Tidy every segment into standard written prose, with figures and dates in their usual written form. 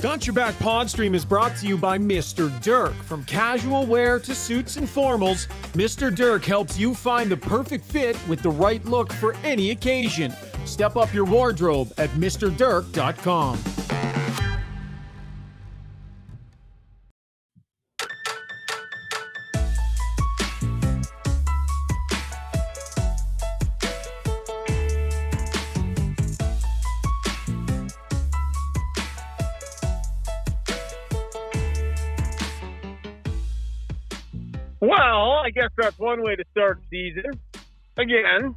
Got Your Back Podstream is brought to you by Mr. Dirk. From casual wear to suits and formals, Mr. Dirk helps you find the perfect fit with the right look for any occasion. Step up your wardrobe at mrdirk.com. Well, I guess that's one way to start the season. Again,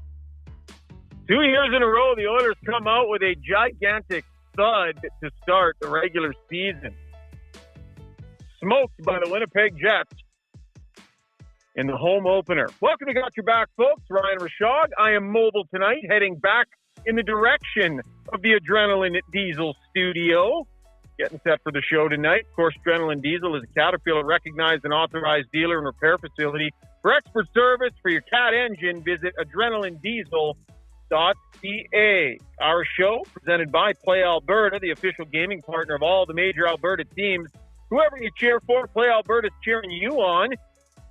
2 years in a row, the Oilers come out with a gigantic thud to start the regular season. Smoked by the Winnipeg Jets in the home opener. Welcome to Got Your Back, folks. Ryan Rishaug. I am mobile tonight, heading back in the direction of the Adrenaline Diesel studio. Getting set for the show tonight. Of course, Adrenaline Diesel is a Caterpillar recognized and authorized dealer and repair facility. For expert service for your Cat engine, visit adrenalinediesel.ca. Our show, presented by Play Alberta, the official gaming partner of all the major Alberta teams. Whoever you cheer for, Play Alberta's cheering you on.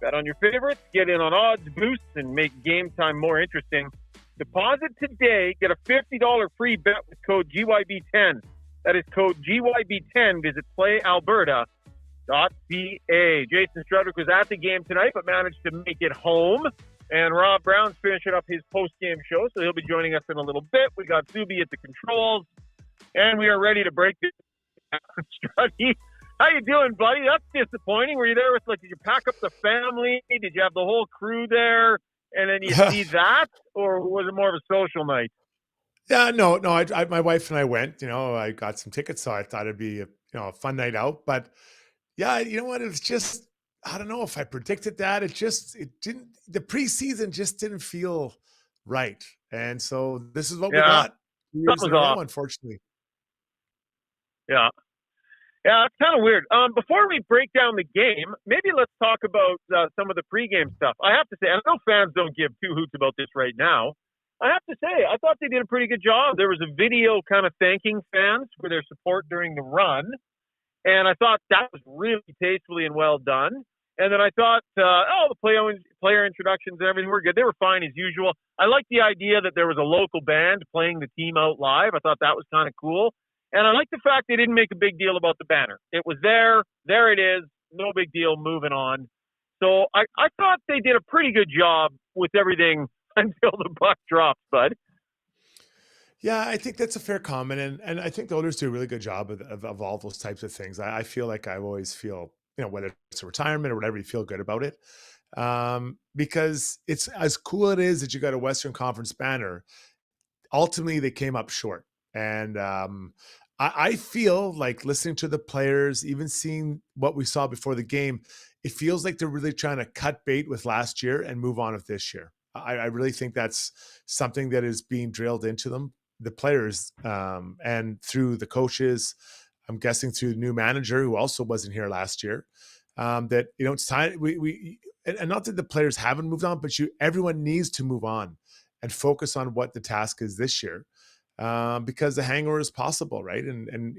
Bet on your favorites, get in on odds boosts, and make game time more interesting. Deposit today. Get a $50 free bet with code GYB10. That is code GYB10. Visit playalberta.ca. Jason Strudwick was at the game tonight, but managed to make it home. And Rob Brown's finishing up his post-game show, so he'll be joining us in a little bit. We got Subi at the controls, and we are ready to break this down. Struddy, how you doing, buddy? That's disappointing. Were you there with, did you pack up the family? Did you have the whole crew there? And then you see that? Or was it more of a social night? Yeah, no. My wife and I went. I got some tickets, so I thought it'd be a fun night out. But yeah, you know what? It's just, I don't know if I predicted that. It didn't. The preseason just didn't feel right, and so this is what we got. Years in a row, unfortunately. Yeah, it's kind of weird. Before we break down the game, maybe let's talk about some of the pregame stuff. I have to say, I know fans don't give two hoots about this right now. I have to say, I thought they did a pretty good job. There was a video kind of thanking fans for their support during the run, and I thought that was really tastefully and well done. And then I thought, the player introductions and everything were good. They were fine as usual. I like the idea that there was a local band playing the team out live. I thought that was kind of cool. And I like the fact they didn't make a big deal about the banner. It was there. There it is. No big deal. Moving on. So I thought they did a pretty good job with everything until the buck drops, bud. Yeah, I think that's a fair comment. And I think the Oilers do a really good job of all those types of things. I feel like I always feel, whether it's a retirement or whatever, you feel good about it. Because it's as cool it is that you got a Western Conference banner. Ultimately, they came up short. And I feel like listening to the players, even seeing what we saw before the game, it feels like they're really trying to cut bait with last year and move on with this year. I really think that's something that is being drilled into them, the players, and through the coaches. I'm guessing through the new manager who also wasn't here last year. That it's time and not that the players haven't moved on, but everyone needs to move on and focus on what the task is this year, because the hangover is possible, right? And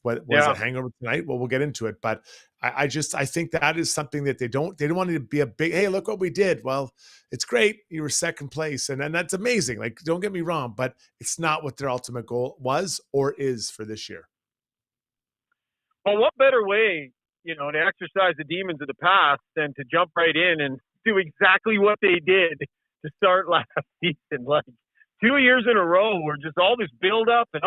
what was it, hangover tonight? Well, we'll get into it, but I think that is something that they don't want it to be a big, hey, look what we did. Well, it's great. You were second place. And that's amazing. Don't get me wrong, but it's not what their ultimate goal was or is for this year. Well, what better way, to exercise the demons of the past than to jump right in and do exactly what they did to start last season. 2 years in a row where just all this build up and,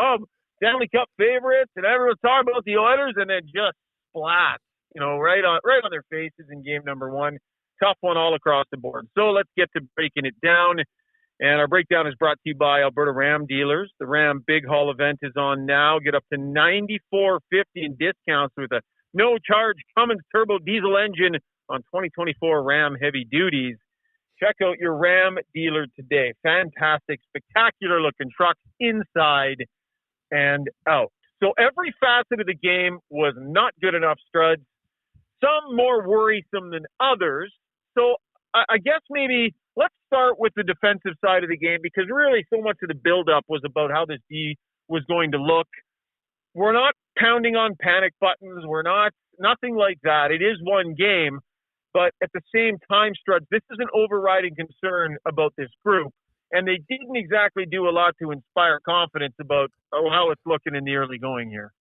Stanley Cup favorites and everyone's talking about the Oilers, and then just splat. Right on their faces in game number one. Tough one all across the board. So let's get to breaking it down. And our breakdown is brought to you by Alberta Ram Dealers. The Ram Big Haul event is on now. Get up to $94.50 in discounts with a no-charge Cummins turbo diesel engine on 2024 Ram heavy duties. Check out your Ram dealer today. Fantastic, spectacular-looking trucks inside and out. So every facet of the game was not good enough, Struds. Some more worrisome than others. So I guess maybe let's start with the defensive side of the game, because really so much of the buildup was about how this D was going to look. we're not pounding on panic buttons. We're not nothing like that. It is one game, but at the same time, Struds, this is an overriding concern about this group, and they didn't exactly do a lot to inspire confidence about how it's looking in the early going here.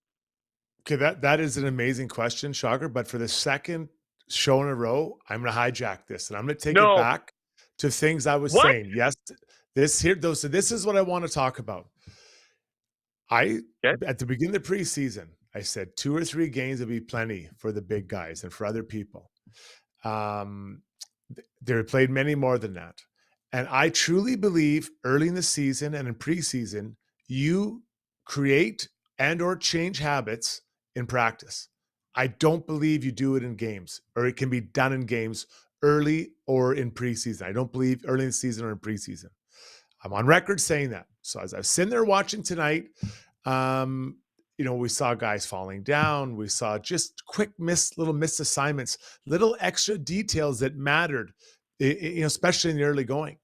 Okay, that is an amazing question, Shocker. But for the second show in a row, I'm going to hijack this and I'm going to take it No, back to things I was what? saying. Yes, so this is what I want to talk about. Okay. At the beginning of the preseason, I said 2 or 3 games would be plenty for the big guys and for other people. They played many more than that. And I truly believe early in the season and in preseason, you create and or change habits in practice. I don't believe you do it in games, or it can be done in games early or in preseason. I don't believe early in the season or in preseason. I'm on record saying that. So as I was sitting there watching tonight, we saw guys falling down. We saw just quick little missed assignments, little extra details that mattered, especially in the early going.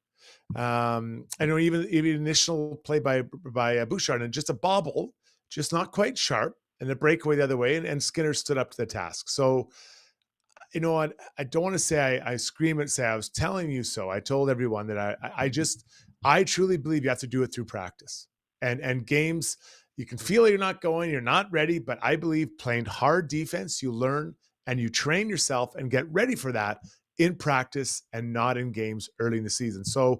I know even initial play by Bouchard and just a bobble, just not quite sharp, and a breakaway the other way, and Skinner stood up to the task. So, you know what? I don't want to say I scream and say I was telling you so. I told everyone that I truly believe you have to do it through practice and games. You can feel you're not going, you're not ready, but I believe playing hard defense, you learn and you train yourself and get ready for that in practice and not in games early in the season. So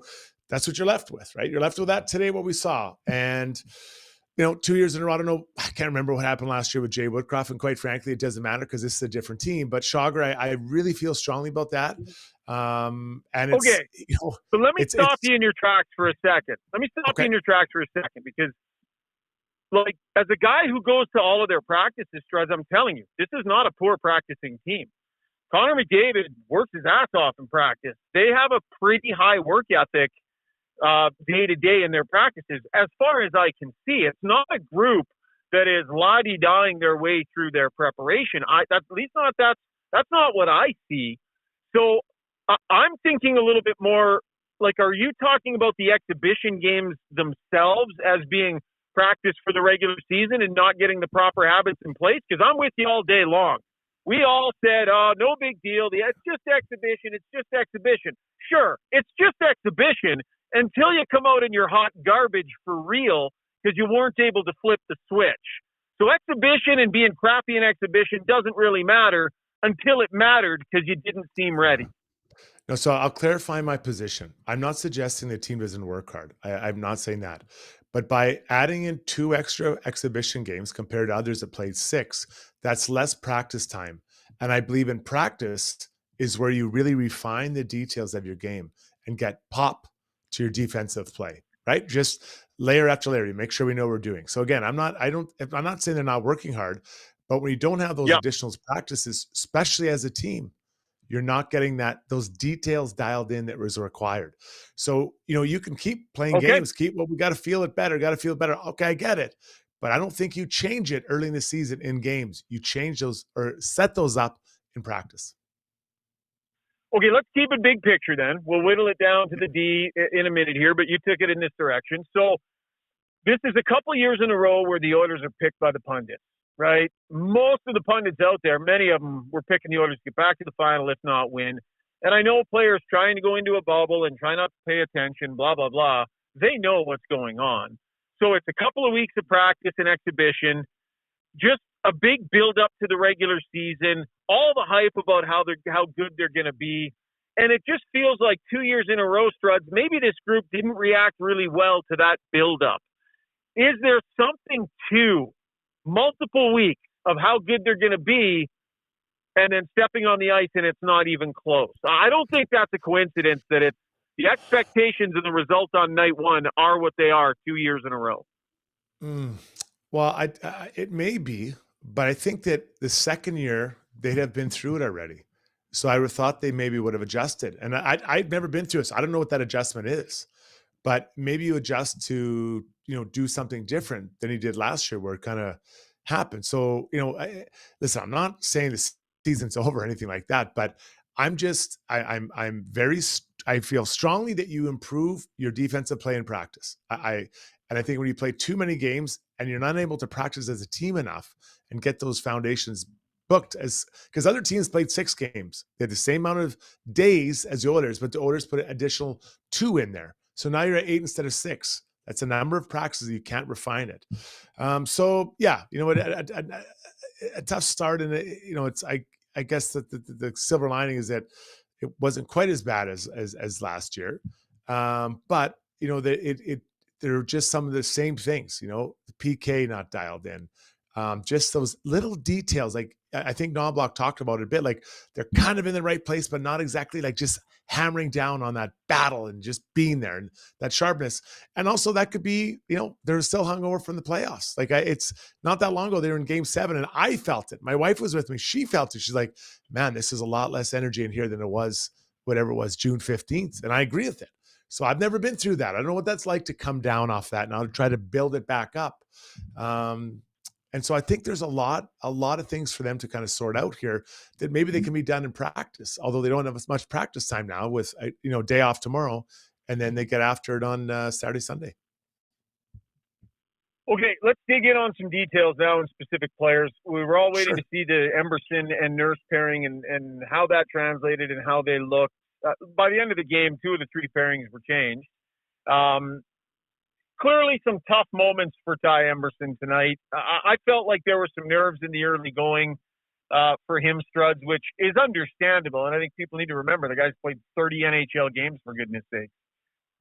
that's what you're left with, right? You're left with that today, what we saw. And, 2 years in a row, I can't remember what happened last year with Jay Woodcroft. And quite frankly, it doesn't matter because this is a different team. But Shocker, I really feel strongly about that. And it's, okay. So let me stop you in your tracks for a second. Because like, as a guy who goes to all of their practices, Struz, I'm telling you, this is not a poor practicing team. Connor McDavid works his ass off in practice. They have a pretty high work ethic day to day in their practices. As far as I can see, it's not a group that is la-di-daing their way through their preparation. That's not what I see. So I'm thinking a little bit more like, are you talking about the exhibition games themselves as being practice for the regular season and not getting the proper habits in place? Because I'm with you all day long. We all said, oh, no big deal. It's just exhibition. It's just exhibition. Sure, it's just exhibition until you come out in your hot garbage for real because you weren't able to flip the switch. So exhibition and being crappy in exhibition doesn't really matter until it mattered because you didn't seem ready. No, so I'll clarify my position. I'm not suggesting the team doesn't work hard. I'm not saying that. But by adding in 2 extra exhibition games compared to others that played 6, that's less practice time. And I believe in practice is where you really refine the details of your game and get pop to your defensive play, right? Just layer after layer, you make sure we know what we're doing. So again, I'm not saying they're not working hard, but when you don't have those additional practices, especially as a team, you're not getting those details dialed in that was required. So, you can keep playing games, we got to feel it better. Okay, I get it. But I don't think you change it early in the season in games. You change those or set those up in practice. Okay, let's keep it big picture then. We'll whittle it down to the D in a minute here, but you took it in this direction. So this is a couple years in a row where the Oilers are picked by the pundits. Right? Most of the pundits out there, many of them were picking the Oilers to get back to the final, if not win. And I know players trying to go into a bubble and try not to pay attention, blah, blah, blah. They know what's going on. So it's a couple of weeks of practice and exhibition, just a big build up to the regular season, all the hype about how good they're going to be. And it just feels like 2 years in a row, Struds, maybe this group didn't react really well to that build up. Is there something to multiple weeks of how good they're going to be and then stepping on the ice and it's not even close? I don't think that's a coincidence that it's the expectations and the results on night one are what they are 2 years in a row. Well, it may be, but I think that the second year they'd have been through it already. So I would thought they maybe would have adjusted. And I'd never been through it, so I don't know what that adjustment is. But maybe you adjust to, do something different than he did last year where it kind of happened. So, listen, I'm not saying the season's over or anything like that, but I feel strongly that you improve your defensive play in practice. And I think when you play too many games and you're not able to practice as a team enough and get those foundations booked, as because other teams played 6 games, they had the same amount of days as the Oilers, but the Oilers put an additional 2 in there. So now you're at 8 instead of 6. That's a number of practices you can't refine it. So yeah, you know what, a tough start, and it's I guess that the silver lining is that it wasn't quite as bad as last year, but there are just some of the same things. The PK not dialed in, just those little details. Like I think Knobloch talked about it a bit. Like they're kind of in the right place, but not exactly. Like just hammering down on that battle and just being there and that sharpness. And also that could be, they're still hungover from the playoffs. Like it's not that long ago, they were in game 7 and I felt it. My wife was with me. She felt it. She's like, man, this is a lot less energy in here than it was, whatever it was, June 15th. And I agree with it. So I've never been through that. I don't know what that's like to come down off that now to try to build it back up. And so I think there's a lot of things for them to kind of sort out here that maybe they can be done in practice, although they don't have as much practice time now with, day off tomorrow, and then they get after it on Saturday, Sunday. Okay, let's dig in on some details now on specific players. We were all waiting to see the Emberson and Nurse pairing and how that translated and how they looked. By the end of the game, 2 of the 3 pairings were changed. Clearly some tough moments for Ty Emberson tonight. I felt like there were some nerves in the early going for him, Struds, which is understandable. And I think people need to remember the guy's played 30 NHL games, for goodness sake.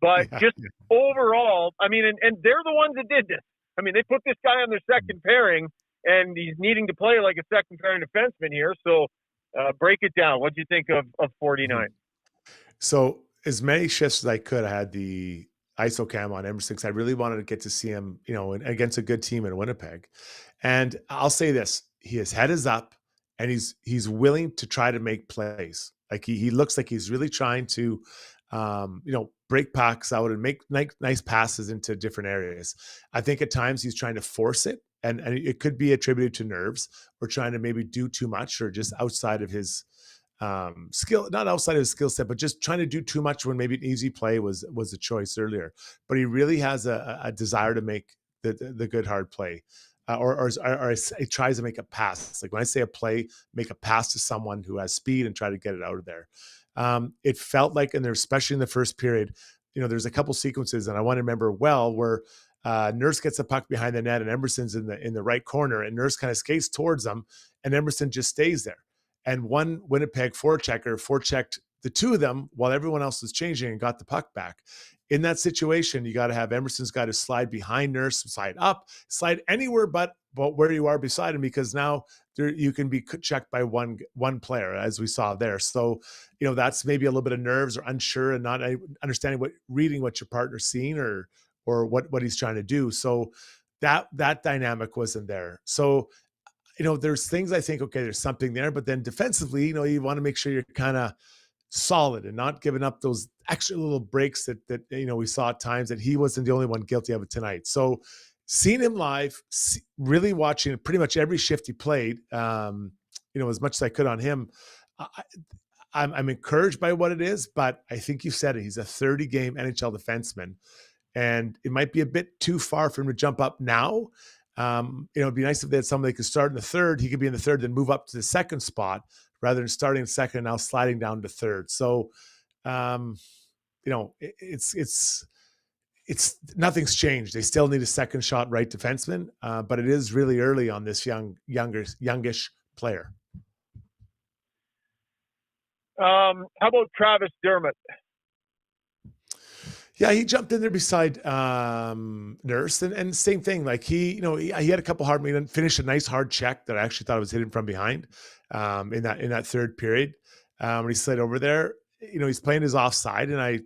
But just overall, I mean, and they're the ones that did this. I mean, they put this guy on their second pairing, and he's needing to play like a second pairing defenseman here. So break it down. What do you think of 49? So as many shifts as I could, I had the ISO cam on Emerson because I really wanted to get to see him, against a good team in Winnipeg. And I'll say this, his head is up and he's willing to try to make plays. Like he looks like he's really trying to, break pucks out and make nice passes into different areas. I think at times he's trying to force it, and it could be attributed to nerves or trying to maybe do too much or just outside of his skill, not outside of his skill set, but just trying to do too much when maybe an easy play was a choice earlier. But he really has a desire to make the good hard play, or he tries to make a pass. Like when I say a play, make a pass to someone who has speed and try to get it out of there. It felt like, and especially in the first period, there's a couple sequences, and I want to remember well where Nurse gets a puck behind the net, and Emerson's in the right corner, and Nurse kind of skates towards them, and Emerson just stays there. And one Winnipeg forechecked the 2 of them while everyone else was changing and got the puck back. In that situation, you got to have Emerson's got to slide behind Nurse, slide up, slide anywhere but where you are beside him, because now you can be checked by one player, as we saw there. So, that's maybe a little bit of nerves or unsure and not understanding reading what your partner's seeing or what he's trying to do. So that dynamic wasn't there. So, there's things I think, okay, there's something there, but then defensively, you want to make sure you're kind of solid and not giving up those extra little breaks that we saw at times, that he wasn't the only one guilty of it tonight. So seeing him live, really watching pretty much every shift he played, as much as I could on him, I'm encouraged by what it is, but I think you said it. He's a 30-game NHL defenseman, and it might be a bit too far for him to jump up now. It'd be nice if they had somebody that could start in the third. He could be in the third, then move up to the second spot rather than starting in second and now sliding down to third. So, it's nothing's changed. They still need a second shot right defenseman, but it is really early on this youngish player. How about Travis Dermott? Yeah, he jumped in there beside Nurse, and same thing. Like he had a couple hard, finished a nice hard check that I actually thought was hidden from behind in that third period. When he slid over there, he's playing his offside, and I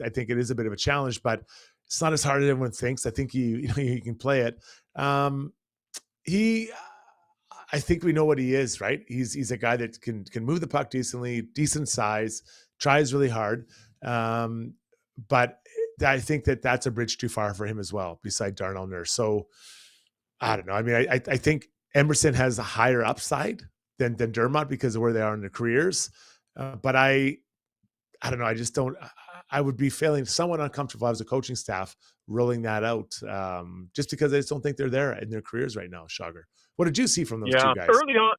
think it is a bit of a challenge, but it's not as hard as everyone thinks. I think he can play it. I think we know what he is, right? He's a guy that can move the puck decently, decent size, tries really hard, but I think that's a bridge too far for him as well, beside Darnell Nurse. So I don't know. I mean, I think Emerson has a higher upside than Dermott because of where they are in their careers. But I don't know. I just don't. I would be feeling somewhat uncomfortable as a coaching staff rolling that out, just because I just don't think they're there in their careers right now. Sugar. What did you see from those two Yeah, guys? early on.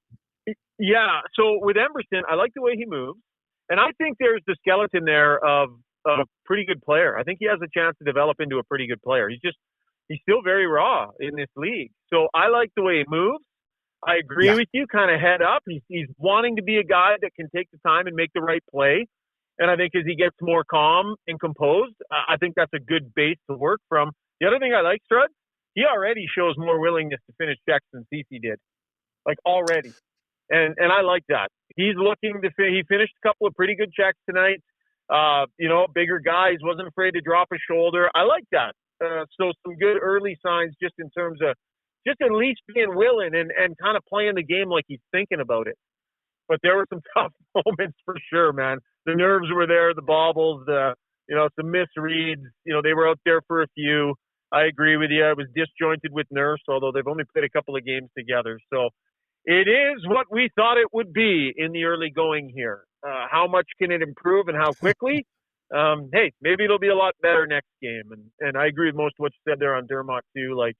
Yeah, so with Emerson, I like the way he moves, and I think there's the skeleton there of a pretty good player. I think he has a chance to develop into a pretty good player. He's still very raw in this league. So I like the way he moves. I agree Yeah, with you, kind of head up. He's wanting to be a guy that can take the time and make the right play. And I think as he gets more calm and composed, I think that's a good base to work from. The other thing I like, Strud, he already shows more willingness to finish checks than Cece did, like already. And I like that. He's looking to he finished a couple of pretty good checks tonight. Bigger guys, wasn't afraid to drop a shoulder. I like that. So some good early signs just in terms of just at least being willing and kind of playing the game like he's thinking about it. But there were some tough moments for sure, man. The nerves were there, the bobbles, some misreads. They were out there for a few. I agree with you. I was disjointed with Nurse, although they've only played a couple of games together. So it is what we thought it would be in the early going here. How much can it improve and how quickly? Hey, maybe it'll be a lot better next game. And I agree with most of what you said there on Dermott too. Like,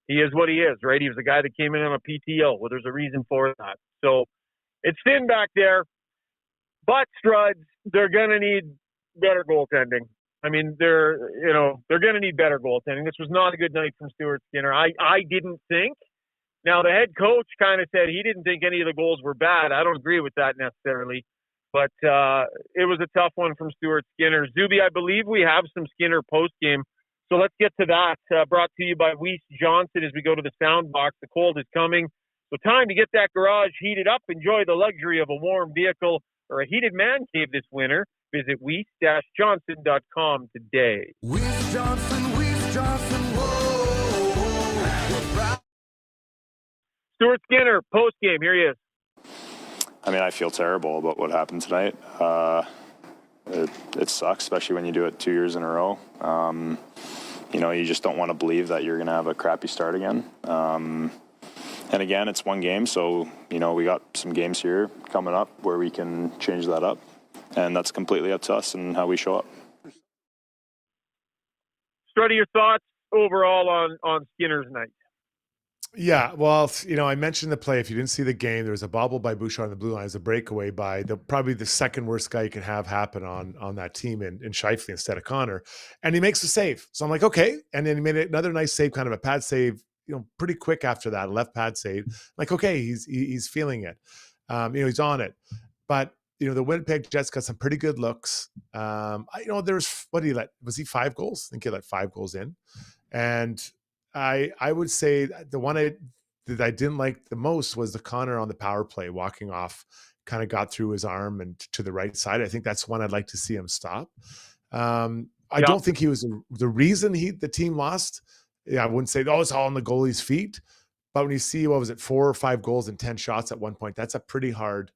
he is what he is, right? He was a guy that came in on a PTO. Well, there's a reason for that. So it's thin back there. But Struds, they're going to need better goaltending. I mean, they're going to need better goaltending. This was not a good night from Stuart Skinner. I didn't think. Now, the head coach kind of said he didn't think any of the goals were bad. I don't agree with that necessarily. But it was a tough one from Stuart Skinner. Zuby, I believe we have some Skinner postgame. So let's get to that. Brought to you by Weiss Johnson as we go to the sound box. The cold is coming. So time to get that garage heated up. Enjoy the luxury of a warm vehicle or a heated man cave this winter. Visit Weiss-Johnson.com today. Weiss Johnson, whoa. Stuart Skinner, post-game. Here he is. I mean, I feel terrible about what happened tonight. It sucks, especially when you do it 2 years in a row. You just don't want to believe that you're going to have a crappy start again. And again, it's one game, so, we got some games here coming up where we can change that up. And that's completely up to us and how we show up. Struddy, your thoughts overall on Skinner's night? Yeah, well, I mentioned the play. If you didn't see the game, there was a bobble by Bouchard on the blue line as a breakaway by probably the second worst guy you can have happen on that team in Scheifele instead of Connor. And he makes a save. So I'm like, okay. And then he made another nice save, kind of a pad save, pretty quick after that, a left pad save. Like, okay, he's feeling it. He's on it. But, the Winnipeg Jets got some pretty good looks. There's, what did he let? Was he 5 goals? I think he let 5 goals in. And I would say the one that I didn't like the most was the Connor on the power play, walking off, kind of got through his arm and to the right side. I think that's one I'd like to see him stop. I don't think he was the reason the team lost. Yeah, I wouldn't say, it's all on the goalie's feet. But when you see, 4 or 5 goals and 10 shots at one point, that's a pretty hard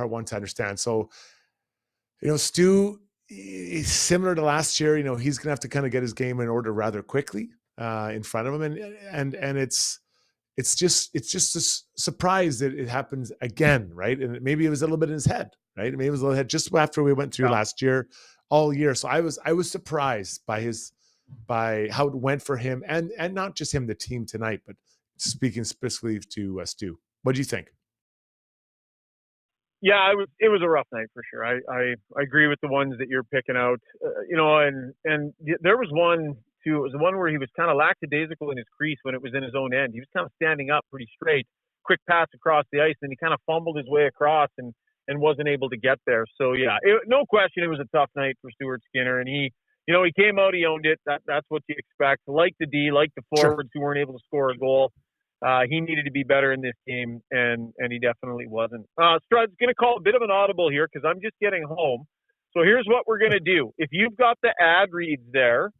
one to understand. So, Stu, he's similar to last year. He's going to have to kind of get his game in order rather quickly in front of him. And it's just a surprise that it happens again, right? And maybe it was a little bit in his head, right? Maybe it was a little head just after we went through last year, all year. So I was surprised by how it went for him and not just him, the team tonight, but speaking specifically to Stu. What do you think? Yeah, it was a rough night for sure. I agree with the ones that you're picking out. And there was one too. It was the one where he was kind of lackadaisical in his crease when it was in his own end. He was kind of standing up pretty straight, quick pass across the ice, and he kind of fumbled his way across and wasn't able to get there. So yeah, no question, it was a tough night for Stuart Skinner, and he came out, he owned it. That's what you expect. Like the D, like the forwards who weren't able to score a goal. He needed to be better in this game, and he definitely wasn't. Strud's going to call a bit of an audible here because I'm just getting home. So here's what we're going to do. If you've got the ad reads there,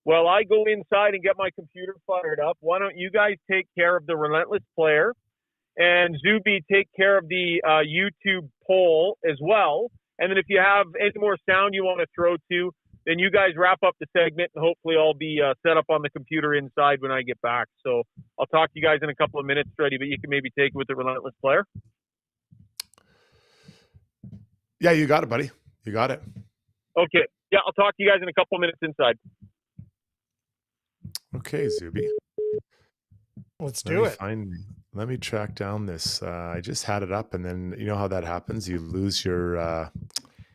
while I go inside and get my computer fired up, why don't you guys take care of the Relentless player, and Zuby take care of the YouTube poll as well. And then if you have any more sound you want to throw to, then you guys wrap up the segment, and hopefully I'll be set up on the computer inside when I get back. So I'll talk to you guys in a couple of minutes, Struddy, but you can maybe take it with the Relentless player. Yeah, you got it, buddy. You got it. Okay. Yeah, I'll talk to you guys in a couple minutes inside. Okay, Zuby. Let's do it. Let me track down this. I just had it up, and then you know how that happens. You lose your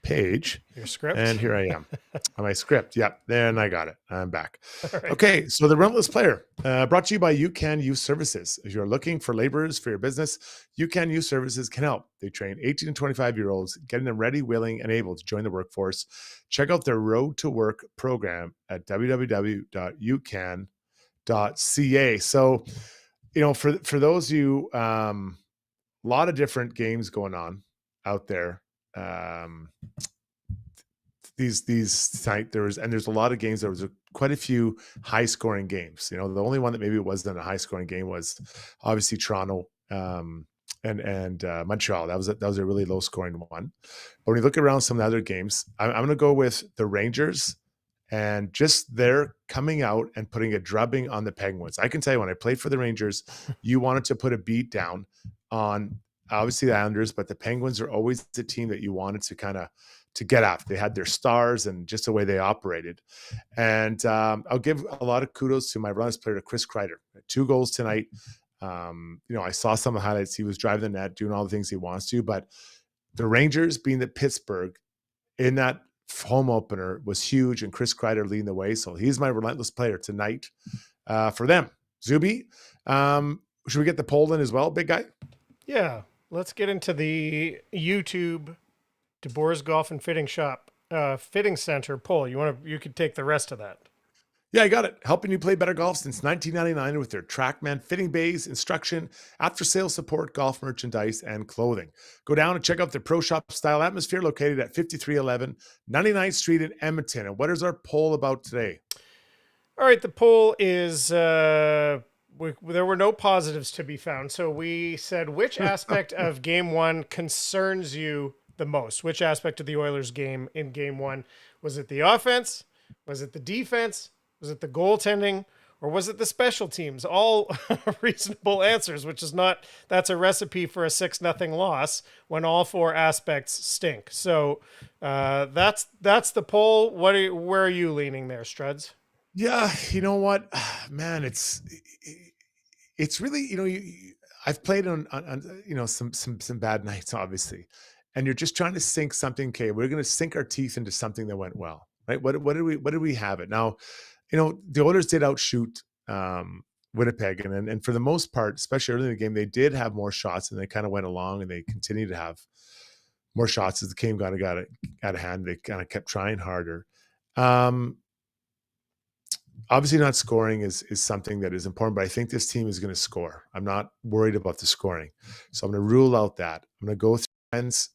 page. Your script. And here I am. On my script. Yep. Then I got it. I'm back. All right. Okay. So the Relentless Player, brought to you by You Can Use Services. If you're looking for laborers for your business, You Can Use Services can help. They train 18 to 25-year-olds, getting them ready, willing, and able to join the workforce. Check out their Road to Work program at www.youcan.ca. So, you know, for those of you, a lot of different games going on out there. There's a lot of games. There was quite a few high scoring games. You know, the only one that maybe wasn't a high scoring game was obviously Toronto and Montreal. That was a really low scoring one. But when you look around some of the other games, I'm going to go with the Rangers and just they're coming out and putting a drubbing on the Penguins. I can tell you, when I played for the Rangers, you wanted to put a beat down on obviously the Islanders, but the Penguins are always the team that you wanted to kind of to get after. They had their stars and just the way they operated. And I'll give a lot of kudos to my Relentless player, Chris Kreider. 2 goals tonight. You know, I saw some of the highlights. He was driving the net, doing all the things he wants to, but the Rangers being the Pittsburgh in that home opener was huge, and Chris Kreider leading the way. So he's my Relentless player tonight for them. Zuby, should we get the poll in as well, big guy? Yeah. Let's get into the YouTube DeBoer's Golf and Fitting Shop Fitting Center poll. You could take the rest of that. Yeah, I got it. Helping you play better golf since 1999 with their TrackMan fitting bays, instruction, after-sales support, golf merchandise, and clothing. Go down and check out their pro shop style atmosphere located at 5311 99th Street in Edmonton. And what is our poll about today? All right, the poll is there were no positives to be found. So we said, which aspect of Game 1 concerns you the most? Which aspect of the Oilers game in Game 1? Was it the offense? Was it the defense? Was it the goaltending? Or was it the special teams? All reasonable answers, which is not, that's a recipe for a 6-0 loss when all 4 aspects stink. So that's the poll. Where are you leaning there, Struds? Yeah, you know what, man, it's really, you know, I've played on you know, some bad nights, obviously, and you're just trying to sink something. Okay, we're going to sink our teeth into something that went well, right? What did we have it now? You know, the Oilers did outshoot Winnipeg, and for the most part, especially early in the game, they did have more shots, and they kind of went along, and they continued to have more shots as the game got out of hand. They kind of kept trying harder. Obviously, not scoring is something that is important, but I think this team is going to score. I'm not worried about the scoring, so I'm going to rule out that. I'm going to go through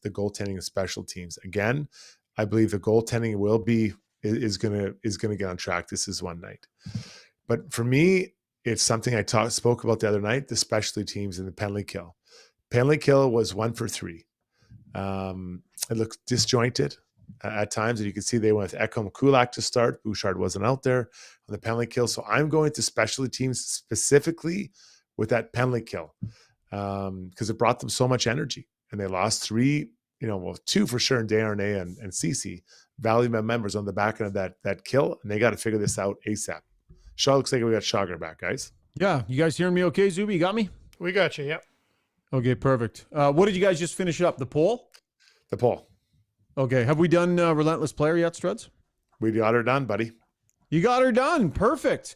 the goaltending and special teams again. I believe the goaltending is going to get on track. This is one night, but for me, it's something I spoke about the other night. The specialty teams and the penalty kill. Penalty kill was 1 for 3. It looked disjointed at times, and you can see they went with Ekholm Kulak to start. Bouchard wasn't out there on the penalty kill, so I'm going to specialty teams specifically with that penalty kill because it brought them so much energy, and they lost 3. You know, well, 2 for sure in Desharnais and Ceci, valuable members on the back end of that kill, and they got to figure this out ASAP. Shaw, looks like we got Shogger back, guys. Yeah, you guys hearing me okay, Zuby? You got me? We got you, yep. Okay, perfect. What did you guys just finish up? The poll? The poll. Okay, have we done Relentless Player yet, Struds? We got her done, buddy. You got her done. Perfect.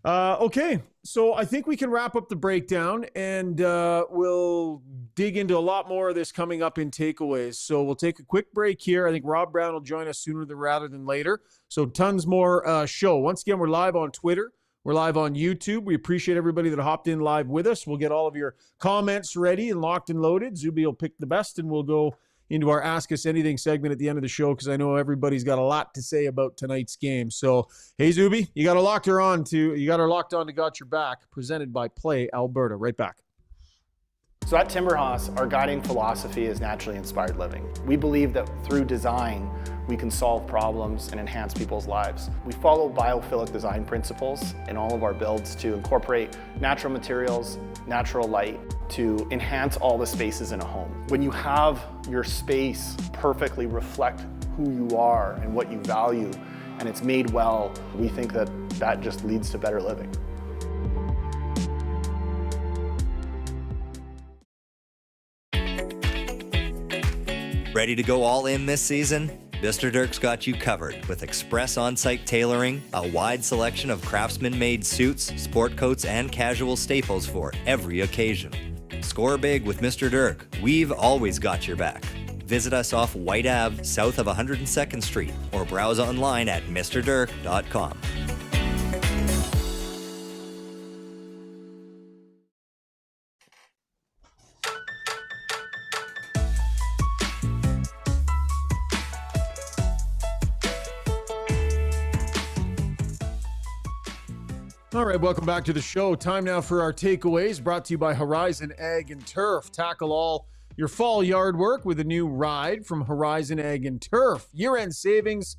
Okay, so I think we can wrap up the breakdown, and we'll dig into a lot more of this coming up in takeaways. So we'll take a quick break here. I think Rob Brown will join us sooner rather than later. So tons more show. Once again, we're live on Twitter. We're live on YouTube. We appreciate everybody that hopped in live with us. We'll get all of your comments ready and locked and loaded. Zuby will pick the best, and we'll go into our Ask Us Anything segment at the end of the show because I know everybody's got a lot to say about tonight's game. So, hey, Zuby, you got her locked on to Got Your Back, presented by Play Alberta. Right back. So at Timberhouse, our guiding philosophy is naturally inspired living. We believe that through design, we can solve problems and enhance people's lives. We follow biophilic design principles in all of our builds to incorporate natural materials, natural light, to enhance all the spaces in a home. When you have your space perfectly reflect who you are and what you value, and it's made well, we think that that just leads to better living. Ready to go all in this season? Mr. Dirk's got you covered with express on-site tailoring, a wide selection of craftsman-made suits, sport coats, and casual staples for every occasion. Score big with Mr. Dirk. We've always got your back. Visit us off White Ave, south of 102nd Street, or browse online at mrdirk.com. All right, welcome back to the show. Time now for our takeaways, brought to you by Horizon Ag and Turf. Tackle all your fall yard work with a new ride from Horizon Ag and Turf. Year-end savings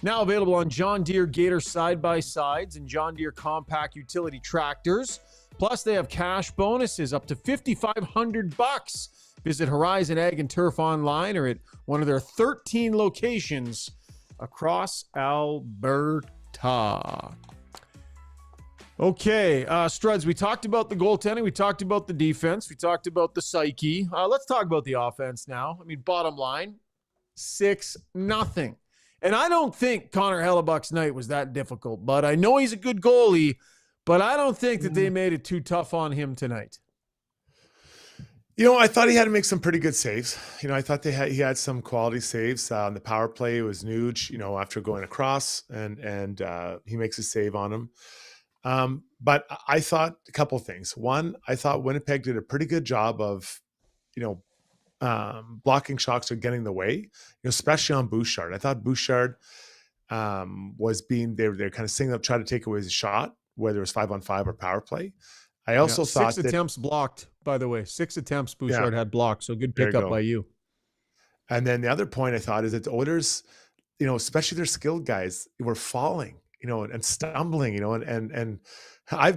now available on John Deere Gator side-by-sides and John Deere compact utility tractors. Plus, they have cash bonuses up to $5,500. Visit Horizon Ag and Turf online or at one of their 13 locations across Alberta. Okay, Struds, we talked about the goaltending. We talked about the defense. We talked about the psyche. Let's talk about the offense now. I mean, bottom line, 6-0. And I don't think Connor Hellebuck's night was that difficult, but I know he's a good goalie, but I don't think that they made it too tough on him tonight. You know, I thought he had to make some pretty good saves. You know, I thought he had some quality saves. On the power play, it was Nuge, you know, after going across, and he makes a save on him. But I thought a couple of things. One, I thought Winnipeg did a pretty good job of, you know, blocking shots or getting the way, you know, especially on Bouchard. I thought Bouchard was being, they're kind of singling up, trying to take away his shot, whether it was 5-on-5 or power play. I also thought 6 attempts blocked, by the way. 6 attempts Bouchard had blocked, so good pickup by you. And then the other point I thought is that the Oilers, you know, especially their skilled guys, were falling, you know, and stumbling, you know, and I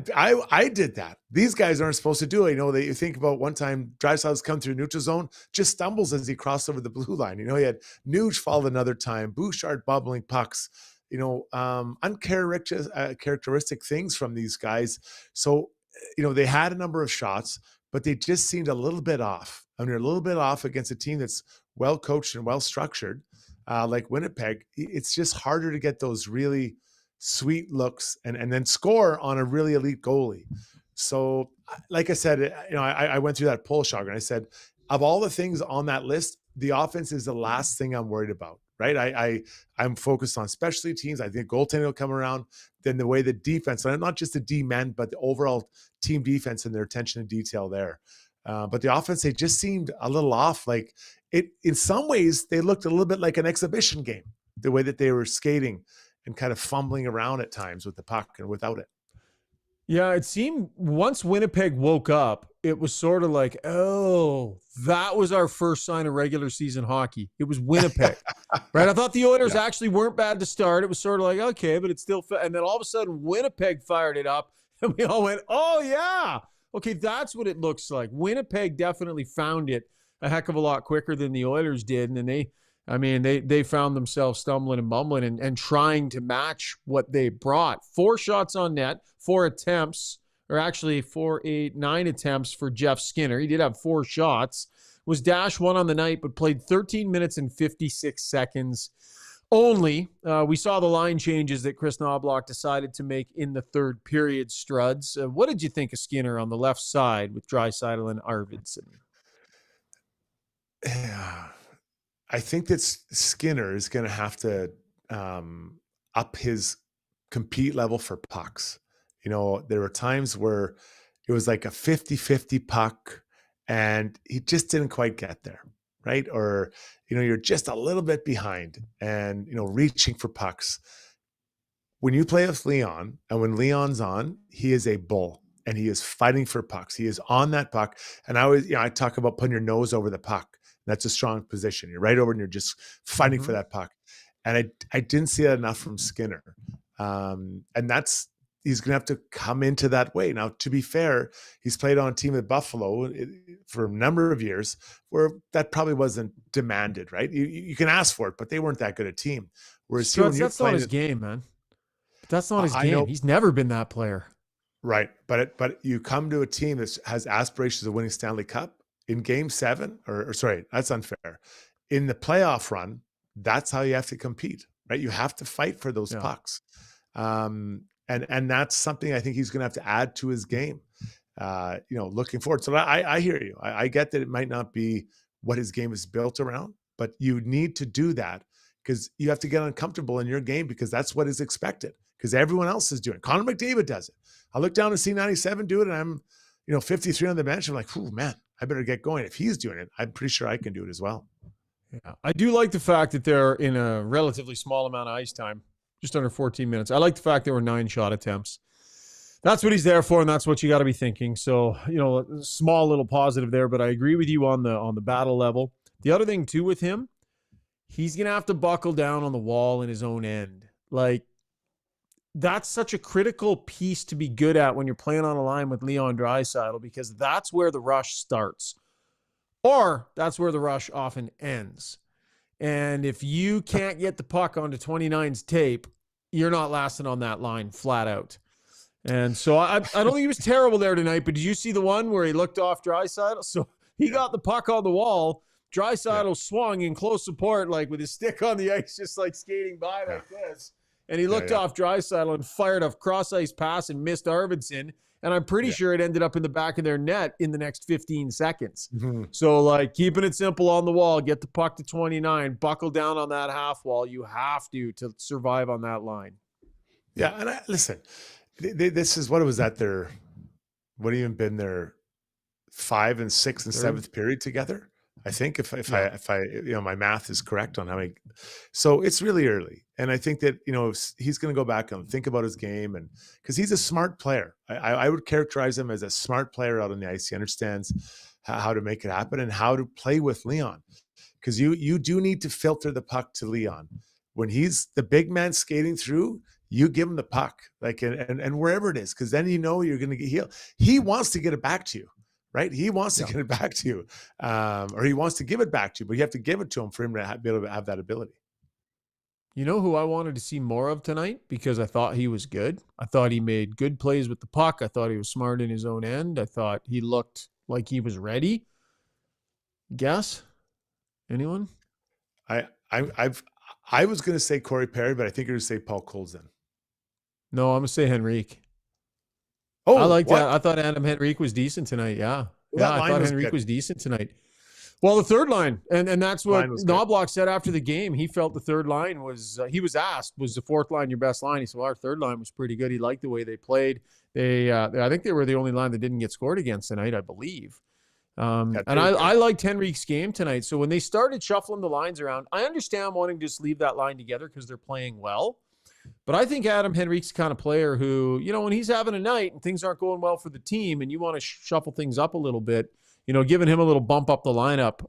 did that. These guys aren't supposed to do it. You know, you think about one time Draisaitl come through neutral zone, just stumbles as he crossed over the blue line. You know, he had Nuge fall another time, Bouchard bubbling pucks, you know, uncharacteristic things from these guys. So, you know, they had a number of shots, but they just seemed a little bit off. I mean, they're a little bit off against a team that's well coached and well structured, like Winnipeg. It's just harder to get those really sweet looks and then score on a really elite goalie. So, like I said, you know, I went through that poll, Shogger, and I said, of all the things on that list, the offense is the last thing I'm worried about, right? I'm focused on specialty teams. I think goaltending will come around. Then the way the defense, and not just the D-men, but the overall team defense and their attention to detail there. But the offense, they just seemed a little off. Like it, in some ways, they looked a little bit like an exhibition game, the way that they were skating and kind of fumbling around at times with the puck and without it. Yeah, it seemed once Winnipeg woke up, it was sort of like, oh, that was our first sign of regular season hockey. It was Winnipeg, right? I thought the Oilers actually weren't bad to start. It was sort of like, okay, but it's still, and then all of a sudden Winnipeg fired it up and we all went, oh yeah, okay, that's what it looks like. Winnipeg definitely found it a heck of a lot quicker than the Oilers did. And then they found themselves stumbling and bumbling and trying to match what they brought. 4 shots on net, 4 attempts, or actually 9 attempts for Jeff Skinner. He did have 4 shots. Was dash 1 on the night, but played 13 minutes and 56 seconds only. We saw the line changes that Chris Knobloch decided to make in the third period, Struds. What did you think of Skinner on the left side with Draisaitl and Arvidsson? Yeah. I think that Skinner is going to have to up his compete level for pucks. You know, there were times where it was like a 50-50 puck and he just didn't quite get there, right? Or, you know, you're just a little bit behind and, you know, reaching for pucks. When you play with Leon and when Leon's on, he is a bull and he is fighting for pucks. He is on that puck. And I talk about putting your nose over the puck. That's a strong position. You're right over and you're just fighting for that puck. And I didn't see that enough from Skinner. And that's, he's going to have to come into that way. Now, to be fair, he's played on a team at Buffalo for a number of years where that probably wasn't demanded, right? You can ask for it, but they weren't that good a team. Whereas here, when you're That's not his playing, game, man. That's not his I game. know. He's never been that player. Right. But you come to a team that has aspirations of winning Stanley Cup in game 7, or sorry, that's unfair. In the playoff run, that's how you have to compete, right? You have to fight for those pucks. And that's something I think he's going to have to add to his game, looking forward. So I hear you. I get that it might not be what his game is built around, but you need to do that because you have to get uncomfortable in your game because that's what is expected because everyone else is doing it. Connor McDavid does it. I look down to C97 do it and I'm, 53 on the bench. I'm like, oh man, I better get going. If he's doing it, I'm pretty sure I can do it as well. Yeah. I do like the fact that they're in a relatively small amount of ice time, just under 14 minutes. I like the fact there were 9 shot attempts. That's what he's there for, and that's what you got to be thinking. So, small little positive there, but I agree with you on the battle level. The other thing too with him, he's going to have to buckle down on the wall in his own end. Like, that's such a critical piece to be good at when you're playing on a line with Leon Draisaitl because that's where the rush starts. Or that's where the rush often ends. And if you can't get the puck onto 29's tape, you're not lasting on that line flat out. And so I don't think he was terrible there tonight, but did you see the one where he looked off Draisaitl? So he got the puck on the wall. Draisaitl swung in close support, like with his stick on the ice, just like skating by like this. And he looked off Draisaitl and fired a cross-ice pass and missed Arvidsson. And I'm pretty sure it ended up in the back of their net in the next 15 seconds. Mm-hmm. So, keeping it simple on the wall, get the puck to 29, buckle down on that half wall. You have to survive on that line. Yeah, and listen, this is, what was that, what even been their 5th and 6th and 7th period together? I think if I my math is correct on how many, so it's really early. And I think that, he's going to go back and think about his game and because he's a smart player. I would characterize him as a smart player out on the ice. He understands how to make it happen and how to play with Leon because you do need to filter the puck to Leon. When he's the big man skating through, you give him the puck and wherever it is, because then you're going to get he wants to get it back to you. Right? He wants to get it back to you, or he wants to give it back to you, but you have to give it to him for him to be able to have that ability. You know who I wanted to see more of tonight because I thought he was good. I thought he made good plays with the puck. I thought he was smart in his own end. I thought he looked like he was ready. Guess? Anyone? I was going to say Corey Perry, but I think you're going to say Paul Colson. No, I'm going to say Henrique. Oh, I like that. I thought Adam Henrique was decent tonight. Yeah. I thought Henrique was decent tonight. Well, the third line, and that's what Knobloch said after the game. He felt the third line was, he was asked, was the fourth line your best line? He said, well, our third line was pretty good. He liked the way they played. I think they were the only line that didn't get scored against tonight, I believe. And I liked Henrique's game tonight. So when they started shuffling the lines around, I understand wanting to just leave that line together because they're playing well. But I think Adam Henrique's the kind of player who, when he's having a night and things aren't going well for the team and you want to shuffle things up a little bit, giving him a little bump up the lineup,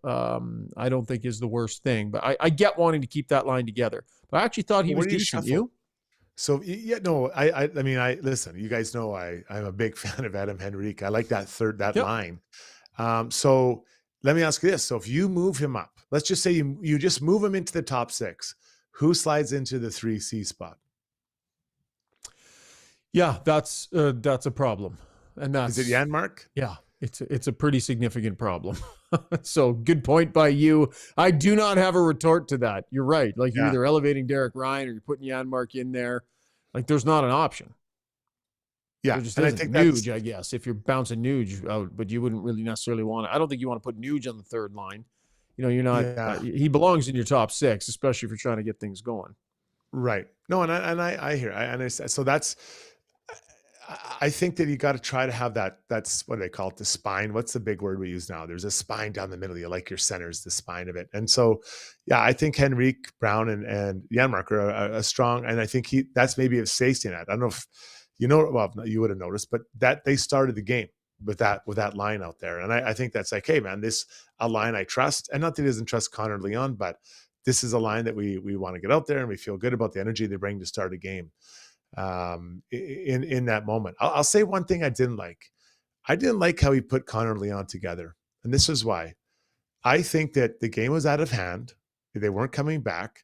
I don't think is the worst thing. But I get wanting to keep that line together. But I actually thought he was decent. You? So, I mean, listen, you guys know I'm a big fan of Adam Henrique. I like that line. So let me ask you this. So if you move him up, let's just say you just move him into the top 6, who slides into the 3C spot? Yeah, that's a problem. And is it Janmark? Yeah, it's a pretty significant problem. So good point by you. I do not have a retort to that. You're right. You're either elevating Derek Ryan or you're putting Janmark in there. There's not an option. Yeah, there just isn't. Nuge, I guess, if you're bouncing Nuge out, but you wouldn't really necessarily want to. I don't think you want to put Nuge on the third line. You're not. He belongs in your top 6, especially if you're trying to get things going. Right. No, and I hear. I understand. So that's. I think that you got to try to have that's what do they call it? The spine. What's the big word we use now? There's a spine down the middle. You like your center's the spine of it. And so, I think Henrique, Brown, and Janmark are a strong, and I think that's maybe a safety net. I don't know if well, you would have noticed, but that they started the game with that line out there. And I think that's hey man, this a line I trust, and not that he doesn't trust Connor and Leon, but this is a line that we want to get out there and we feel good about the energy they bring to start a game. in that moment. I'll say one thing I didn't like. I didn't like how he put Connor and Leon together. And this is why. I think that the game was out of hand. They weren't coming back.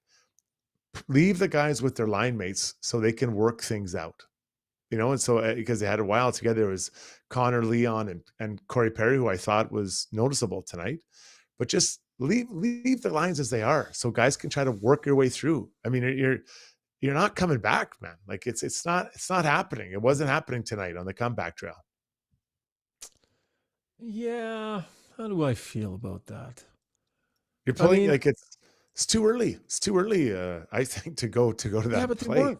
Leave the guys with their line mates so they can work things out. And so because they had a while together, it was Connor, Leon, and Corey Perry, who I thought was noticeable tonight. But just leave the lines as they are so guys can try to work your way through. I mean, you're not coming back, man. Like it's not happening. It wasn't happening tonight on the comeback trail. Yeah. How do I feel about that? You're pulling it's too early. It's too early, I think, to go to that play.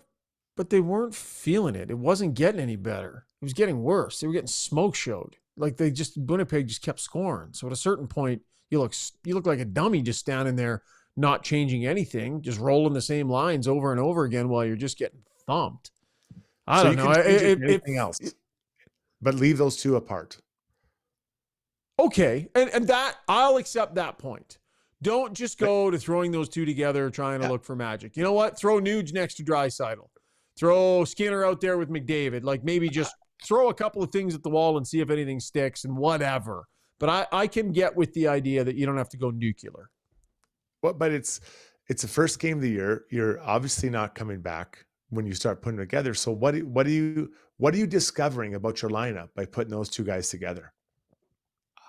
But they weren't feeling it. It wasn't getting any better. It was getting worse. They were getting smoke showed. Like Winnipeg just kept scoring. So at a certain point, you look like a dummy just standing there, not changing anything, just rolling the same lines over and over again while you're just getting thumped. I don't know. Anything else, but leave those two apart. Okay, and that I'll accept that point. Don't just go to throwing those two together, trying to look for magic. You know what? Throw Nuge next to Draisaitl. Throw Skinner out there with McDavid. Like maybe just throw a couple of things at the wall and see if anything sticks and whatever. But I can get with the idea that you don't have to go nuclear. Well, but it's the first game of the year. You're obviously not coming back when you start putting it together. So what are you discovering about your lineup by putting those two guys together?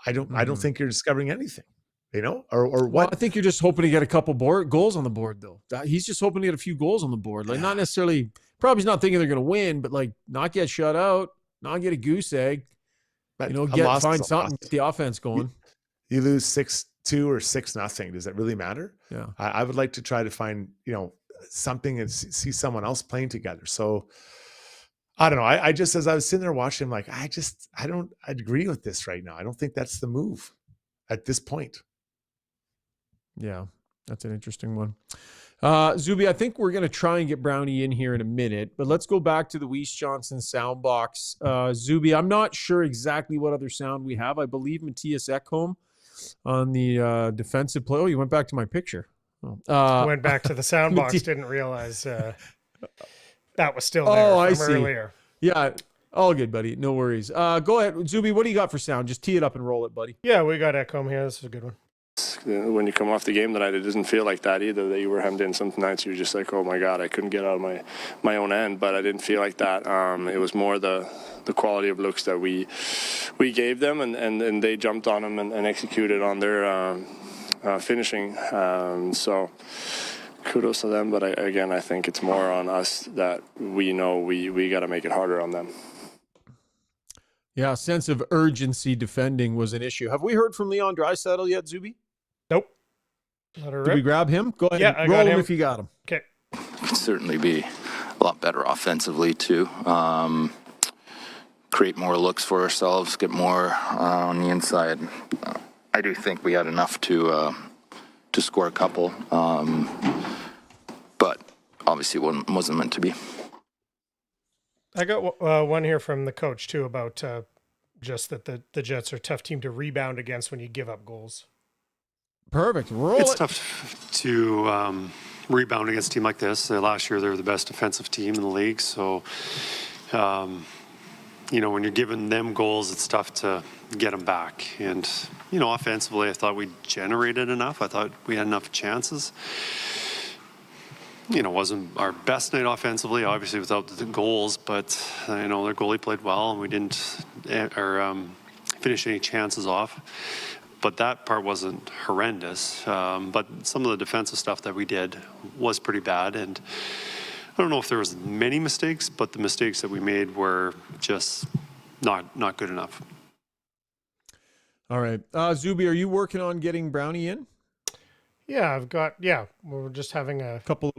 I don't think you're discovering anything, or what? Well, I think you're just hoping to get a couple goals on the board, though. He's just hoping to get a few goals on the board. Like not necessarily, probably he's not thinking they're going to win, but like not get shut out, not get a goose egg. But find something, get the offense going. You lose 6-2 or 6-0. Does that really matter? Yeah. I would like to try to find, something and see someone else playing together. So I don't know. I just, as I was sitting there watching, like, I don't agree with this right now. I don't think that's the move at this point. Yeah, that's an interesting one. Zuby, I think we're going to try and get Brownie in here in a minute, but let's go back to the Weiss Johnson sound box. Zuby, I'm not sure exactly what other sound we have. I believe Matthias Ekholm on the defensive play. Oh, you went back to my picture. Went back to the sound box, didn't realize that was still there from earlier. Yeah, all good, buddy. No worries. Go ahead, Zuby, what do you got for sound? Just tee it up and roll it, buddy. Yeah, we got Ekholm here. This is a good one. When you come off the game tonight, it doesn't feel like that either, that you were hemmed in. Some nights you're just like, oh my God, I couldn't get out of my own end, but I didn't feel like that. It was more the quality of looks that we gave them, and they jumped on them and executed on their finishing. So kudos to them, but I think it's more on us that we know we got to make it harder on them. Yeah, sense of urgency defending was an issue. Have we heard from Leon Draisaitl yet, Zuby? Nope. Did we grab him? Go ahead. Yeah, roll him if you got him. Okay. Could certainly be a lot better offensively too. Create more looks for ourselves, get more on the inside. I do think we had enough to score a couple, but obviously it wasn't meant to be. I got one here from the coach too about just that the Jets are a tough team to rebound against when you give up goals. Perfect. Roll it's it. tough to rebound against a team like this. Last year they were the best defensive team in the league, so when you're giving them goals, it's tough to get them back. And offensively, I thought we generated enough. I thought we had enough chances. Wasn't our best night offensively, obviously without the goals, but their goalie played well, and we didn't finish any chances off. But that part wasn't horrendous. But some of the defensive stuff that we did was pretty bad, and I don't know if there was many mistakes, but the mistakes that we made were just not good enough. All right, Zuby, are you working on getting Brownie in? Yeah, we're just having a couple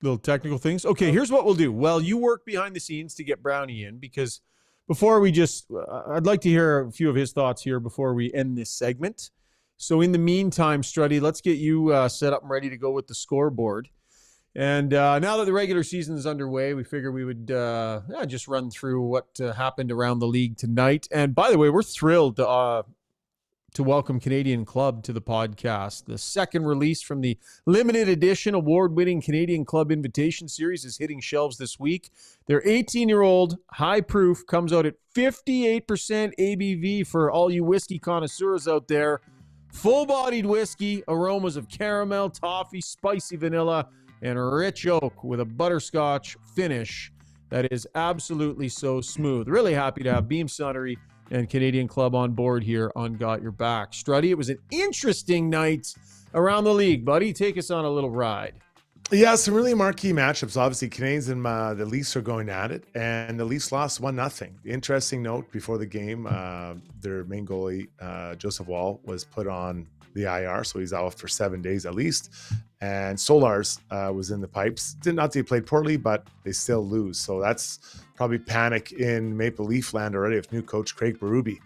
little technical things. Okay, here's what we'll do. Well, you work behind the scenes to get Brownie in, because before we I'd like to hear a few of his thoughts here before we end this segment. So in the meantime, Struddy, let's get you set up and ready to go with the scoreboard. And now that the regular season is underway, we figure we would just run through what happened around the league tonight. And by the way, we're thrilled to to welcome Canadian Club to the podcast. The second release from the limited edition award-winning Canadian Club Invitation Series is hitting shelves this week. Their 18-year-old high proof comes out at 58% ABV for all you whiskey connoisseurs out there. Full-bodied whiskey, aromas of caramel, toffee, spicy vanilla, and rich oak with a butterscotch finish that is absolutely so smooth. Really happy to have Beam Sunnery and Canadian Club on board here on Got Your Back. Struddy, it was an interesting night around the league, buddy. Take us on a little ride. Yeah, some really marquee matchups. Obviously, Canadians and the Leafs are going at it, and the Leafs lost 1-0. Interesting note before the game, their main goalie, Joseph Wall, was put on the IR, so he's out for 7 days at least. And Solars was in the pipes. Not that he played poorly, but they still lose. So that's probably panic in Maple Leaf land already with new coach Craig Berube.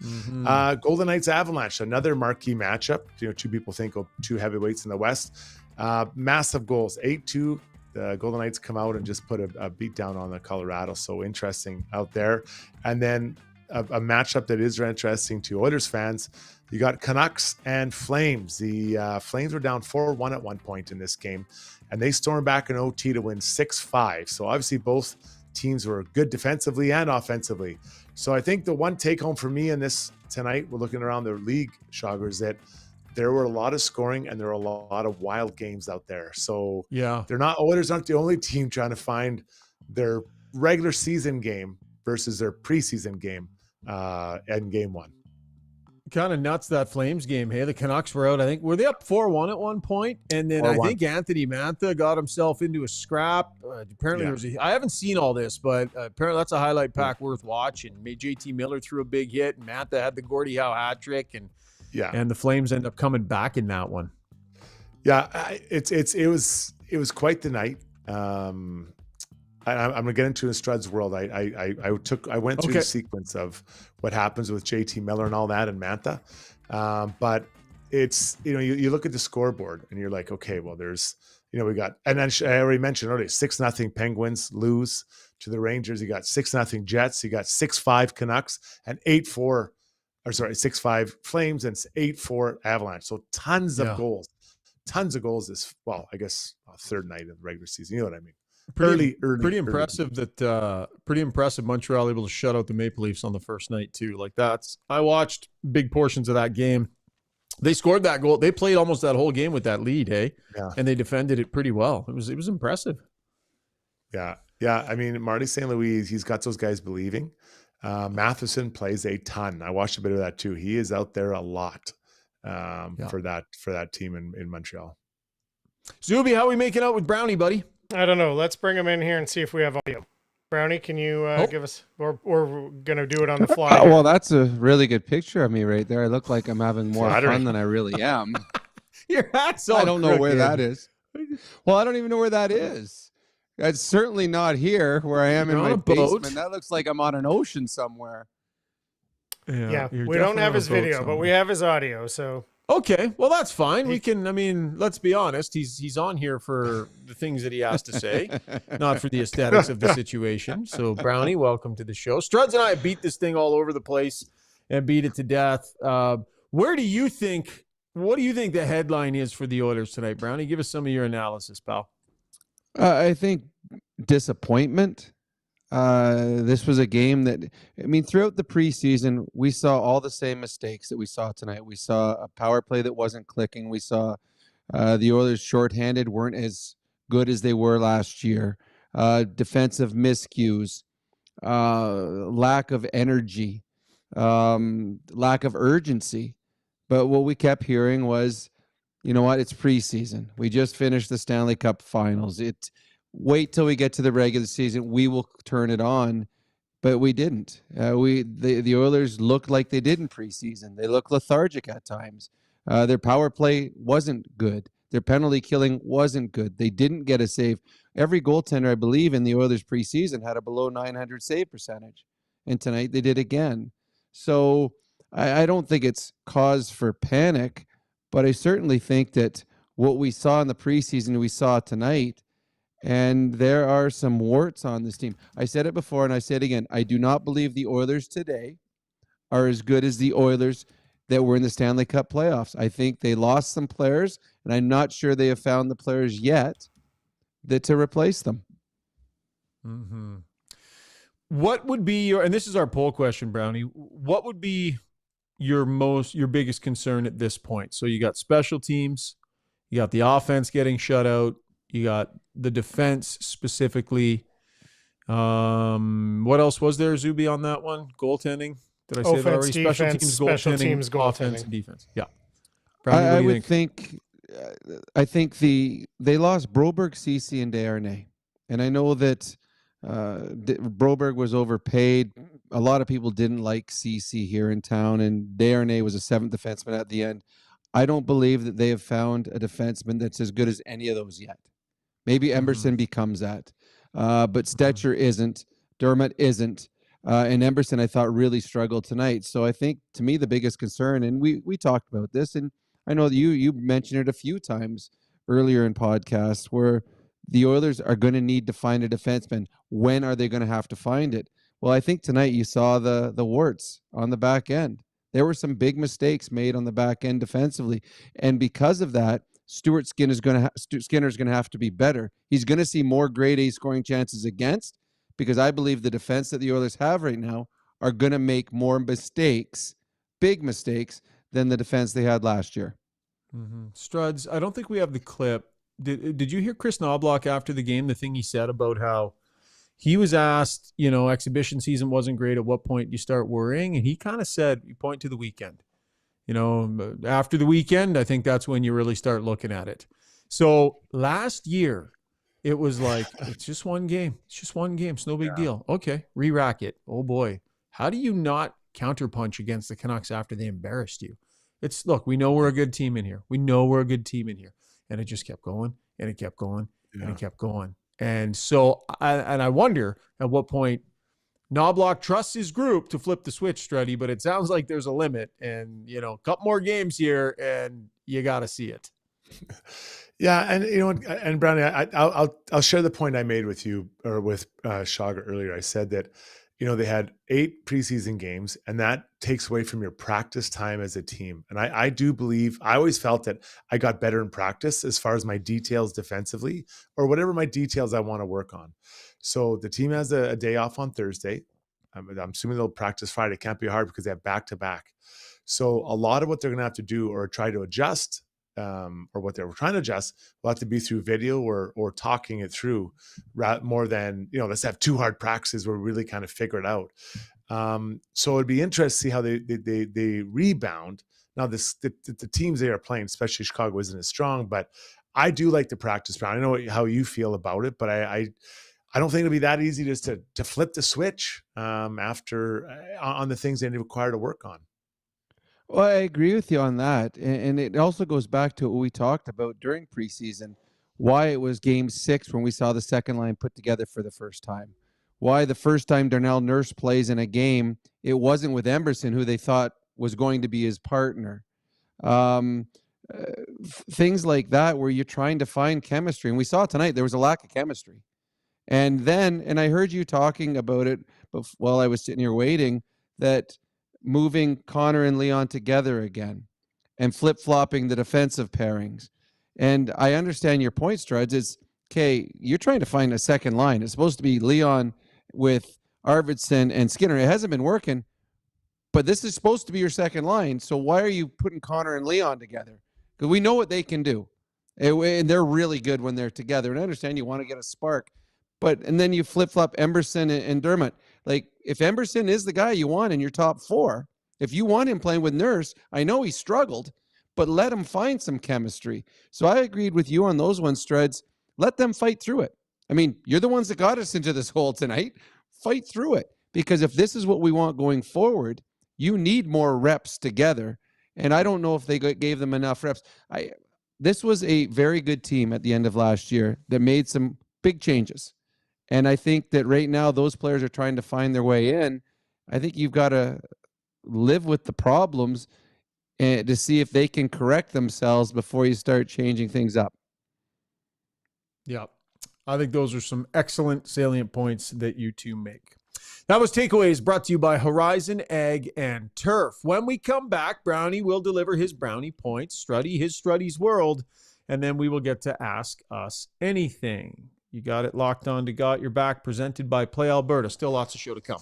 Golden Knights Avalanche, another marquee matchup. Two people think of two heavyweights in the West. Massive goals, 8-2. The Golden Knights come out and just put a beat down on the Colorado. So interesting out there. And then a matchup that is interesting to Oilers fans. You got Canucks and Flames. The Flames were down 4-1 at one point in this game, and they stormed back in OT to win 6-5. So obviously both teams were good defensively and offensively. So I think the one take home for me in this tonight, we're looking around the league, Shogger, is that there were a lot of scoring and there were a lot of wild games out there. So yeah, Oilers aren't the only team trying to find their regular season game versus their preseason game in game one. Kind of nuts, that Flames game. Hey, the Canucks were out. I think, were they up 4-1 at one point? And then 4-1. I think Anthony Mantha got himself into a scrap. Apparently, I haven't seen all this, but apparently that's a highlight pack worth watching. JT Miller threw a big hit, and Mantha had the Gordie Howe hat trick, and the Flames end up coming back in that one. Yeah, it was quite the night. I'm gonna get into Strud's world. I went through the sequence of what happens with JT Miller and all that and Mantha, but it's you look at the scoreboard and you're like, okay, well there's we got, and then I already mentioned earlier, 6-0 Penguins lose to the Rangers. You got 6-0 Jets. You got 6-5 Canucks and 6-5 Flames and 8-4 Avalanche. So tons of goals this I guess third night of the regular season. You know what I mean? Pretty impressive that pretty impressive Montreal able to shut out the Maple Leafs on the first night too. Like I watched big portions of that game. They scored that goal. They played almost that whole game with that lead, hey? Yeah. And they defended it pretty well. It was impressive. Yeah. Yeah. I mean, Marty St. Louis, he's got those guys believing. Matheson plays a ton. I watched a bit of that too. He is out there a lot for that team in Montreal. Zuby, how are we making out with Brownie, buddy? I don't know. Let's bring him in here and see if we have audio. Brownie, can you give us, or we're going to do it on the fly? Well, that's a really good picture of me right there. I look like I'm having more fun than I really am. Your hat's all I don't know where that is. Well, I don't even know where that is. It's certainly not here where I am in my basement. That looks like I'm on an ocean somewhere. Yeah, we don't have his video, but we have his audio, so... Okay, well, that's fine. We can, let's be honest. He's on here for the things that he has to say, not for the aesthetics of the situation. So, Brownie, welcome to the show. Struds and I beat this thing all over the place and beat it to death. What do you think the headline is for the Oilers tonight, Brownie? Give us some of your analysis, pal. I think disappointment. This was a game that, throughout the preseason, we saw all the same mistakes that we saw tonight. We saw a power play that wasn't clicking. We saw the Oilers shorthanded weren't as good as they were last year. Defensive miscues, lack of energy, lack of urgency. But what we kept hearing was, you know what, it's preseason. We just finished the Stanley Cup Finals. Wait till we get to the regular season. We will turn it on, but we didn't. The Oilers looked like they did in preseason. They looked lethargic at times. Their power play wasn't good. Their penalty killing wasn't good. They didn't get a save. Every goaltender, I believe, in the Oilers preseason had a below 900 save percentage, and tonight they did again. So I don't think it's cause for panic, but I certainly think that what we saw in the preseason, we saw tonight. And there are some warts on this team. I said it before and I say it again. I do not believe the Oilers today are as good as the Oilers that were in the Stanley Cup playoffs. I think they lost some players, and I'm not sure they have found the players yet to replace them. Mm-hmm. What would be and this is our poll question, Brownie, what would be your biggest concern at this point? So you got special teams, you got the offense getting shut out, you got the defense specifically. What else was there, Zuby, on that one? Goaltending? Did I say that already? Special teams, goaltending, offense, and defense. Yeah. Brownie, I would think I think they lost Broberg, Ceci, and Desharnais. And I know that Broberg was overpaid. A lot of people didn't like Ceci here in town, and Desharnais was a seventh defenseman at the end. I don't believe that they have found a defenseman that's as good as any of those yet. Maybe Emberson becomes that. But Stetcher isn't. Dermott isn't. And Emberson, I thought, really struggled tonight. So I think, to me, the biggest concern, and we talked about this, and I know that you mentioned it a few times earlier in podcasts, where the Oilers are going to need to find a defenseman. When are they going to have to find it? Well, I think tonight you saw the warts on the back end. There were some big mistakes made on the back end defensively. And because of that, Skinner's going to have to be better. He's going to see more grade A scoring chances against, because I believe the defense that the Oilers have right now are going to make more mistakes, big mistakes, than the defense they had last year. Struds, I don't think we have the clip. Did you hear Chris Knobloch after the game, the thing he said about how he was asked, exhibition season wasn't great, at what point do you start worrying? And he kind of said, you point to the weekend. After the weekend, I think that's when you really start looking at it. So last year, it was like, it's just one game. It's just one game. It's no big deal. Okay, re-rack it. Oh, boy. How do you not counterpunch against the Canucks after they embarrassed you? Look, we know we're a good team in here. And it just kept going, and it kept going, and it kept going. And so, I wonder at what point Knobloch trusts his group to flip the switch, Struddy, but it sounds like there's a limit, and, a couple more games here, and you got to see it. Yeah, and and Brownie, I'll share the point I made with you, or with Rishaug earlier. I said that, they had 8 preseason games, and that takes away from your practice time as a team. And I do believe, I always felt that I got better in practice as far as my details defensively, or whatever my details I want to work on. So the team has a day off on Thursday. I'm assuming they'll practice Friday. It can't be hard because they have back-to-back. So a lot of what they're going to have to do, or try to adjust, or what they were trying to adjust, will have to be through video or talking it through, more than, let's have 2 hard practices where we really kind of figure it out. So it'd be interesting to see how they rebound. Now, the teams they are playing, especially Chicago, isn't as strong, but I do like the practice round. I know how you feel about it, but I don't think it'll be that easy just to flip the switch after on the things they require to work on. Well, I agree with you on that. And it also goes back to what we talked about during preseason, why it was game 6 when we saw the second line put together for the first time. Why the first time Darnell Nurse plays in a game, it wasn't with Emberson, who they thought was going to be his partner. Things like that, where you're trying to find chemistry. And we saw tonight there was a lack of chemistry. And I heard you talking about it while I was sitting here waiting, that moving Connor and Leon together again and flip-flopping the defensive pairings. And I understand your point, Struds. It's, okay, you're trying to find a second line. It's supposed to be Leon with Arvidsson and Skinner. It hasn't been working, but this is supposed to be your second line. So why are you putting Connor and Leon together? Because we know what they can do. And they're really good when they're together. And I understand you want to get a spark. And then you flip-flop Emberson and Dermott. Like, if Emberson is the guy you want in your top 4, if you want him playing with Nurse, I know he struggled, but let him find some chemistry. So I agreed with you on those ones, Struds. Let them fight through it. I mean, you're the ones that got us into this hole tonight. Fight through it. Because if this is what we want going forward, you need more reps together. And I don't know if they gave them enough reps. This was a very good team at the end of last year that made some big changes. And I think that right now those players are trying to find their way in. I think you've got to live with the problems and to see if they can correct themselves before you start changing things up. Yeah. I think those are some excellent salient points that you two make. That was Takeaways, brought to you by Horizon Egg and Turf. When we come back, Brownie will deliver his brownie points, Struddy his Struddy's World, and then we will get to Ask Us Anything. You got it locked on to Got Your Back, presented by Play Alberta. Still lots of show to come.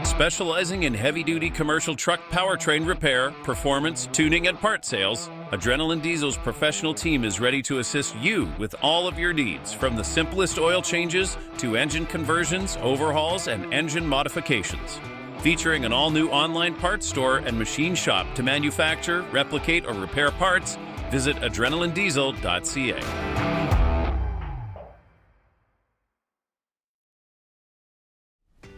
Specializing in heavy-duty commercial truck powertrain repair, performance, tuning, and part sales, Adrenaline Diesel's professional team is ready to assist you with all of your needs, from the simplest oil changes to engine conversions, overhauls, and engine modifications. Featuring an all-new online parts store and machine shop to manufacture, replicate, or repair parts, visit adrenalinediesel.ca.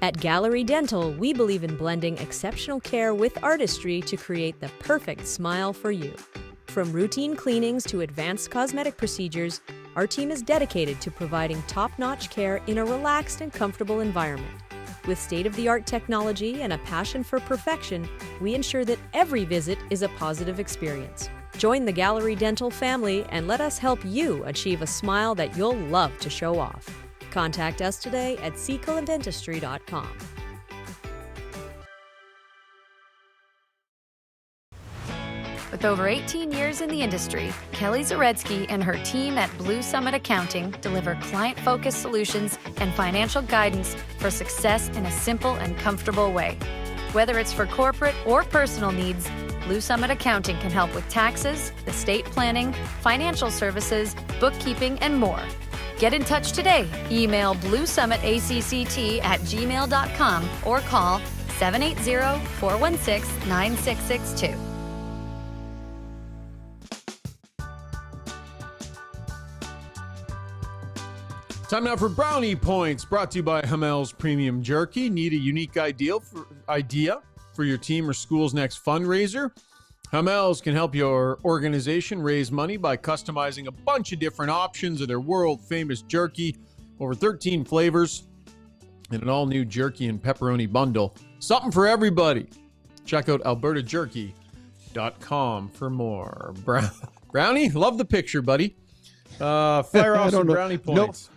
At Gallery Dental, we believe in blending exceptional care with artistry to create the perfect smile for you. From routine cleanings to advanced cosmetic procedures, our team is dedicated to providing top-notch care in a relaxed and comfortable environment. With state-of-the-art technology and a passion for perfection, we ensure that every visit is a positive experience. Join the Gallery Dental family and let us help you achieve a smile that you'll love to show off. Contact us today at secolandentistry.com. With over 18 years in the industry, Kelly Zaretsky and her team at Blue Summit Accounting deliver client-focused solutions and financial guidance for success in a simple and comfortable way. Whether it's for corporate or personal needs, Blue Summit Accounting can help with taxes, estate planning, financial services, bookkeeping, and more. Get in touch today. Email bluesummitacct@gmail.com or call 780-416-9662. Time now for Brownie Points, brought to you by Hamel's Premium Jerky. Need a unique idea for your team or school's next fundraiser? Hamel's can help your organization raise money by customizing a bunch of different options of their world-famous jerky, over 13 flavors, and an all-new jerky and pepperoni bundle. Something for everybody. Check out albertajerky.com for more. Brownie, love the picture, buddy. Fire off some brownie points.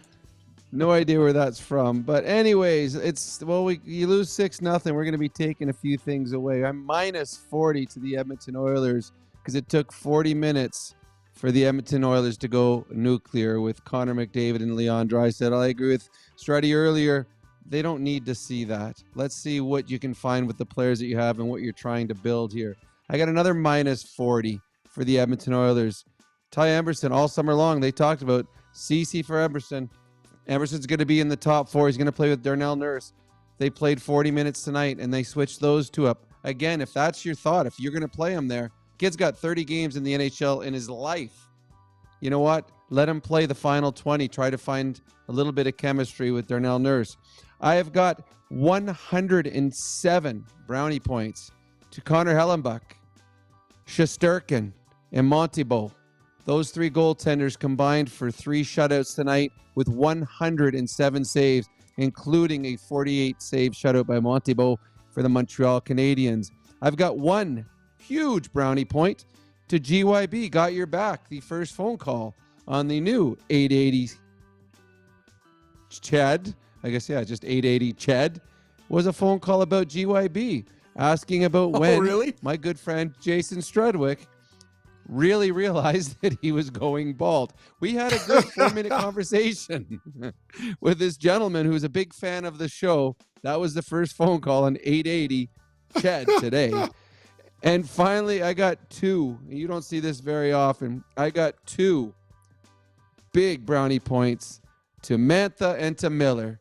No idea where that's from. But anyways, you lose 6-0. We're going to be taking a few things away. I'm minus 40 to the Edmonton Oilers because it took 40 minutes for the Edmonton Oilers to go nuclear with Connor McDavid and Leon Draisaitl. I agree with Struddy earlier. They don't need to see that. Let's see what you can find with the players that you have and what you're trying to build here. I got another minus 40 for the Edmonton Oilers. Ty Emberson, all summer long, they talked about CC for Emberson. Emerson's going to be in the top 4. He's going to play with Darnell Nurse. They played 40 minutes tonight, and they switched those two up. Again, if that's your thought, if you're going to play him there, kid's got 30 games in the NHL in his life. You know what? Let him play the final 20. Try to find a little bit of chemistry with Darnell Nurse. I have got 107 brownie points to Connor Hellenbuck, Shesterkin, and Montybo. Those 3 goaltenders combined for 3 shutouts tonight with 107 saves, including a 48-save shutout by Montybo for the Montreal Canadiens. I've got 1 huge brownie point to GYB, Got Your Back, the first phone call on the new 880 Ched. I guess, yeah, just 880 Ched was a phone call about GYB, asking about when my good friend Jason Strudwick really realized that he was going bald. We had a good 4-minute conversation with this gentleman who's a big fan of the show. That was the first phone call on 880 Ched today. And finally, I got 2. You don't see this very often. I got 2 big brownie points to Mantha and to Miller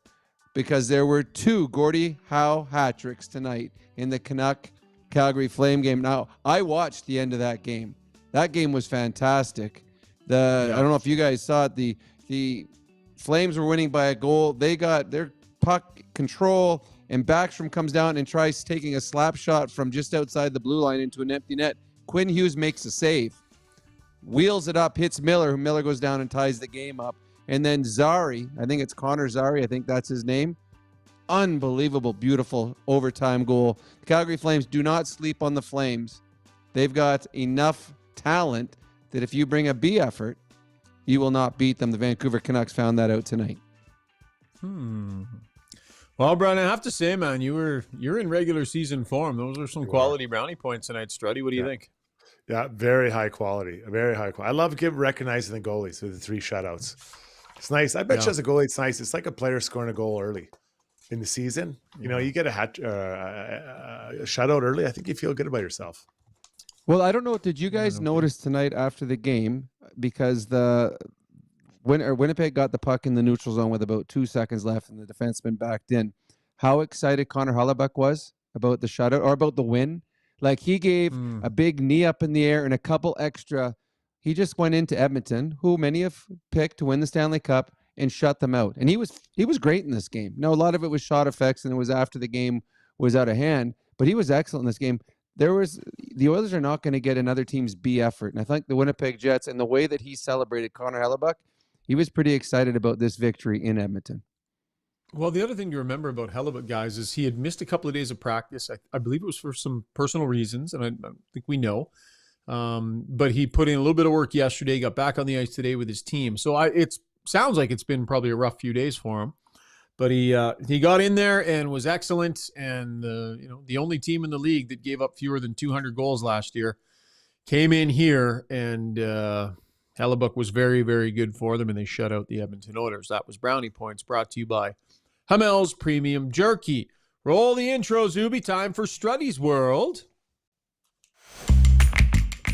because there were 2 Gordie Howe hat tricks tonight in the Canuck Calgary Flame game. Now, I watched the end of that game. That game was fantastic. I don't know if you guys saw it. The Flames were winning by a goal. They got their puck control, and Backstrom comes down and tries taking a slap shot from just outside the blue line into an empty net. Quinn Hughes makes a save, wheels it up, hits Miller. Miller goes down and ties the game up. And then Zari, I think it's Connor Zari, I think that's his name. Unbelievable, beautiful overtime goal. The Calgary Flames do not sleep on the Flames. They've got enough talent that if you bring a B effort, you will not beat them. The Vancouver Canucks found that out tonight. Well, Brian, I have to say, man, you're in regular season form. Those are some quality brownie points tonight, Struddy. What do you think? Yeah, very high quality. Very high quality. I love recognizing the goalies with the 3 shutouts. It's nice. I bet you as a goalie, it's nice. It's like a player scoring a goal early in the season. You know, you get a shutout early. I think you feel good about yourself. Well, I don't know. Did you guys notice tonight after the game, because Winnipeg got the puck in the neutral zone with about 2 seconds left and the defenseman backed in, how excited Connor Hellebuck was about the shutout or about the win? Like, he gave a big knee up in the air and a couple extra. He just went into Edmonton, who many have picked to win the Stanley Cup, and shut them out. And he was great in this game. Now, a lot of it was shot effects, and it was after the game was out of hand, but he was excellent in this game. The Oilers are not going to get another team's B effort. And I think the Winnipeg Jets, and the way that he celebrated Connor Hellebuck, he was pretty excited about this victory in Edmonton. Well, the other thing to remember about Hellebuck, guys, is he had missed a couple of days of practice. I believe it was for some personal reasons, and I think we know. But he put in a little bit of work yesterday, got back on the ice today with his team. So it sounds like it's been probably a rough few days for him. But he got in there and was excellent. And the only team in the league that gave up fewer than 200 goals last year came in here, and Hellebuck was very, very good for them, and they shut out the Edmonton Oilers. That was Brownie Points, brought to you by Hamel's Premium Jerky. Roll the intro, Zuby. Time for Struddy's World.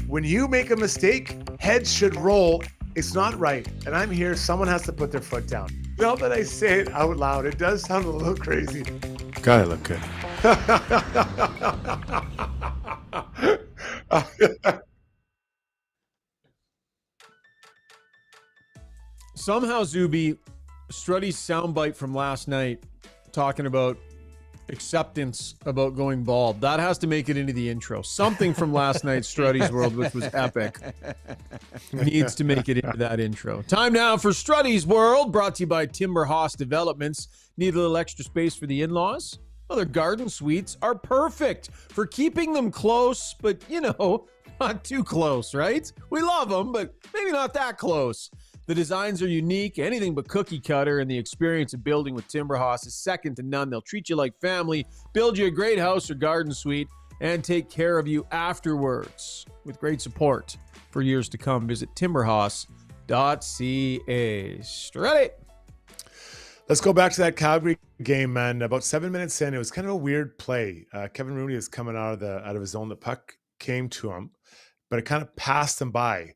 When you make a mistake, heads should roll. It's not right. And I'm here. Someone has to put their foot down. Now that I say it out loud, it does sound a little crazy. Gotta look good. Somehow, Zuby, Struddy's soundbite from last night talking about acceptance about going bald, that has to make it into the intro. Something from last night's Struddy's World, which was epic, needs to make it into that intro. Time now for Struddy's World, brought to you by Timber House Developments. Need a little extra space for the in-laws? Well, their garden suites are perfect for keeping them close, but, not too close, right? We love them, but maybe not that close. The designs are unique, anything but cookie cutter, and the experience of building with Timber House is second to none. They'll treat you like family, build you a great house or garden suite, and take care of you afterwards with great support for years to come. Visit timberhouse.ca. Struddy. Let's go back to that Calgary game, man. About 7 minutes in, it was kind of a weird play. Kevin Rooney is coming out of his zone. The puck came to him, but it kind of passed him by.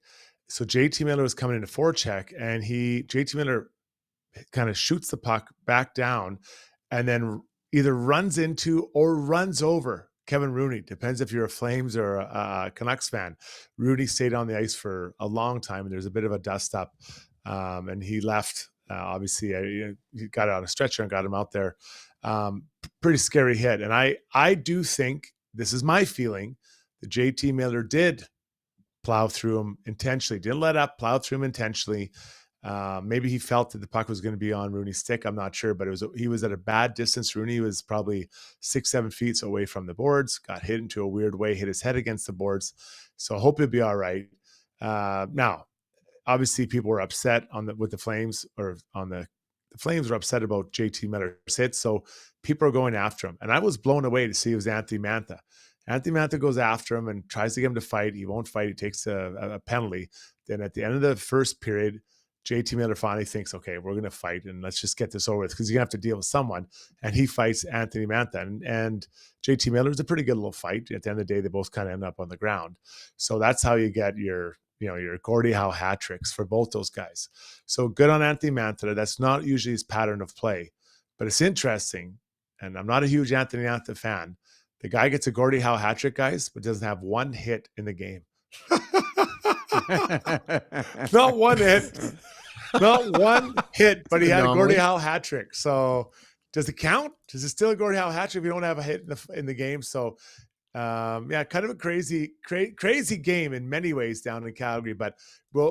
So JT Miller was coming into forecheck, and JT Miller kind of shoots the puck back down and then either runs into or runs over Kevin Rooney. Depends if you're a Flames or a Canucks fan. Rooney stayed on the ice for a long time, and there's a bit of a dust up, and he left. Obviously, he got out on a stretcher and got him out there. Pretty scary hit. And I do think, this is my feeling, that JT Miller did plow through him intentionally, didn't let up, plowed through him intentionally. Maybe he felt that the puck was going to be on Rooney's stick. I'm not sure, but he was at a bad distance. Rooney was probably 6-7 feet away from the boards, got hit into a weird way, hit his head against the boards. So I hope he'll be all right. Now, obviously people were upset with the Flames, or the Flames were upset about JT Miller's hit. So people are going after him. And I was blown away to see it was Anthony Mantha. Anthony Mantha goes after him and tries to get him to fight. He won't fight. He takes a penalty. Then at the end of the first period, JT Miller finally thinks, okay, we're going to fight and let's just get this over with, because you're going to have to deal with someone. And he fights Anthony Mantha. And JT Miller is a pretty good little fight. At the end of the day, they both kind of end up on the ground. So that's how you get your Gordie Howe hat tricks for both those guys. So good on Anthony Mantha. That's not usually his pattern of play, but it's interesting. And I'm not a huge Anthony Mantha fan. The guy gets a Gordie Howe hat trick, guys, but doesn't have one hit in the game. Not one hit. Not one hit, but he had a Gordie Howe hat trick. So does it count? Does it still a Gordie Howe hat trick if you don't have a hit in the game? So, kind of a crazy game in many ways down in Calgary. But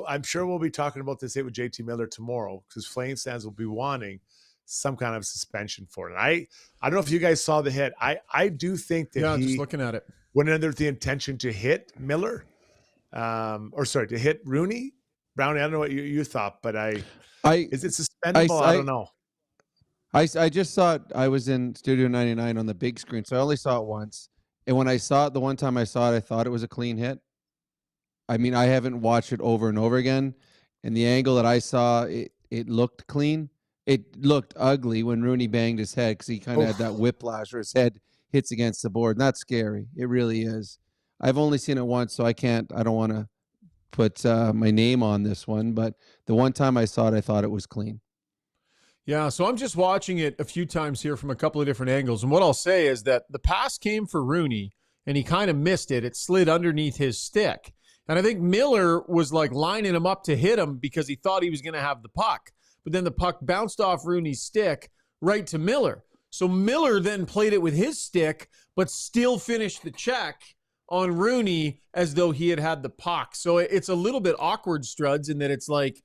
I'm sure we'll be talking about this hit with JT Miller tomorrow, because Flames fans will be wanting some kind of suspension for it. I don't know if you guys saw the hit. I do think that just looking at it, went under with the intention to hit Miller, to hit Rooney. Brownie, I don't know what you thought, but is it suspendable? I don't know. I just saw it. I was in Studio 99 on the big screen, so I only saw it once. And when I saw it, the one time I saw it, I thought it was a clean hit. I mean, I haven't watched it over and over again. And the angle that I saw, it looked clean. It looked ugly when Rooney banged his head because he kind of had that whiplash where his head hits against the board. And that's scary. It really is. I've only seen it once, so I don't want to put my name on this one. But the one time I saw it, I thought it was clean. Yeah, so I'm just watching it a few times here from a couple of different angles. And what I'll say is that the pass came for Rooney, and he kind of missed it. It slid underneath his stick. And I think Miller was like lining him up to hit him because he thought he was going to have the puck. But then the puck bounced off Rooney's stick right to Miller. So Miller then played it with his stick, but still finished the check on Rooney as though he had the puck. So it's a little bit awkward, Struds, in that it's like,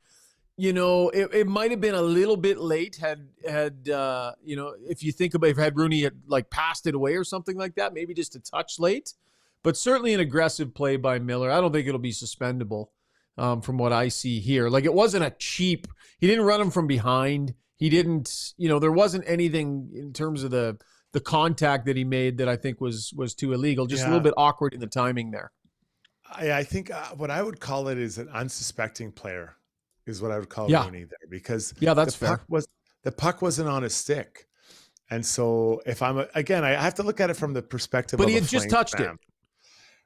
you know, it might have been a little bit late had you know, if you think about if had Rooney had like passed it away or something like that, maybe just a touch late, but certainly an aggressive play by Miller. I don't think it'll be suspendable from what I see here. Like it wasn't a cheap, he didn't run him from behind. He didn't, you know, there wasn't anything in terms of the contact that he made that I think was too illegal. Just a little bit awkward in the timing there. I think what I would call it is an unsuspecting player. Is what I would call Rooney there, because that's fair. The puck wasn't on his stick, and so if I'm again, I have to look at it from the perspective. But of he had just touched it.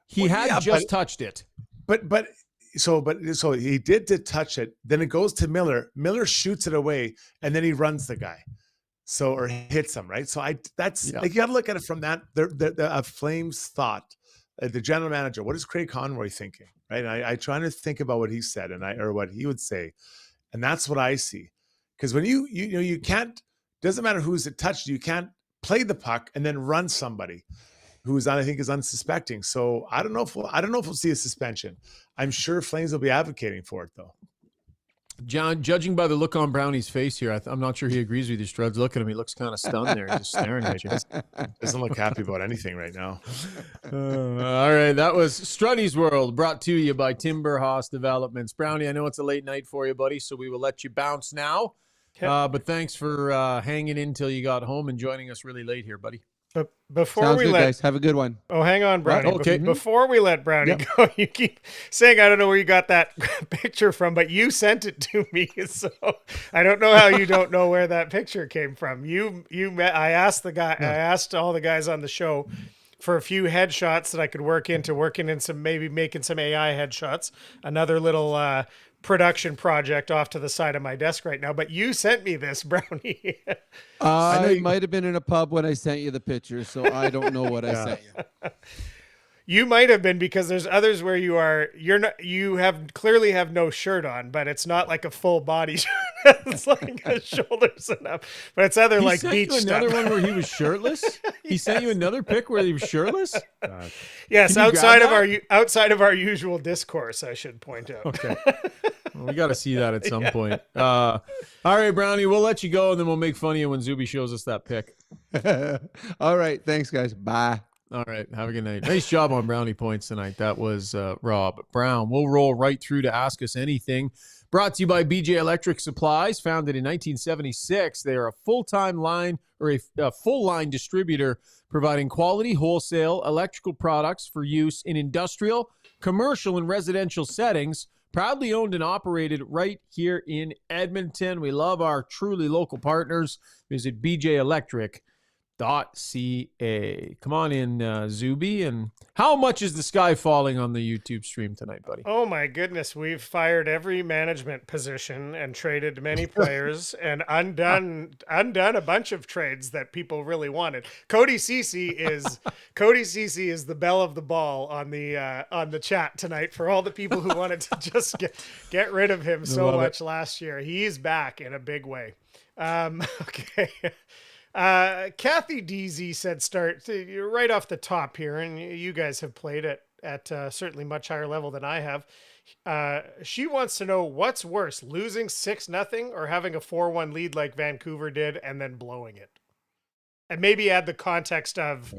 He had just touched it. So he did touch it. Then it goes to Miller. Miller shoots it away, and then he runs the guy, or hits him, right? So like you got to look at it from that. The Flames thought. The general manager, what is Craig Conroy thinking? Right. And I trying to think about what he said or what he would say. And that's what I see. Because when you can't, doesn't matter who's it touched, you can't play the puck and then run somebody who's I think is unsuspecting. So I don't know if we'll see a suspension. I'm sure Flames will be advocating for it though. John, judging by the look on Brownie's face here, I'm not sure he agrees with you, Struds. Look at him. He looks kind of stunned there. He's just staring at you. Doesn't look happy about anything right now. All right. That was Struddy's World, brought to you by Timber Haas Developments. Brownie, I know it's a late night for you, buddy, so we will let you bounce now. But thanks for hanging in till you got home and joining us really late here, buddy. But before Sounds we good, let guys. Have a good one. Oh, hang on, Brownie. Okay. Before we let Brownie go, you keep saying I don't know where you got that picture from, but you sent it to me, so I don't know how you don't know where that picture came from. I asked all the guys on the show for a few headshots that I could working in some, maybe making some AI headshots. Another little production project off to the side of my desk right now, but you sent me this, Brownie. I know you might have been in a pub when I sent you the picture, so I don't know what I sent you. You might have been, because there's others where you clearly have no shirt on, but it's not like a full body shirt. It's like a shoulders and up, but it's other like beach stuff. Another one where he was shirtless. He sent you another pic where he was shirtless. Yes, outside of our usual discourse, I should point out. Okay, well, we got to see that at some point. All right, Brownie, we'll let you go, and then we'll make fun of you when Zuby shows us that pic. All right, thanks, guys. Bye. All right, have a good night. Nice job on Brownie points tonight. That was Rob Brown. We'll roll right through to Ask Us Anything. Brought to you by BJ Electric Supplies, founded in 1976. They are a full-time line or a full-line distributor providing quality wholesale electrical products for use in industrial, commercial, and residential settings. Proudly owned and operated right here in Edmonton. We love our truly local partners. Visit bjelectric.ca. Come on in, Zuby. And how much is the sky falling on the YouTube stream tonight, buddy? Oh my goodness, we've fired every management position and traded many players and undone a bunch of trades that people really wanted. Cody Ceci is the belle of the ball on the chat tonight for all the people who wanted to just get rid of him so much last year. He's back in a big way. Okay. Kathy DZ said start right off the top here, and you guys have played at certainly much higher level than I have. She wants to know what's worse, losing 6-0 or having a 4-1 lead like Vancouver did and then blowing it. And maybe add the context of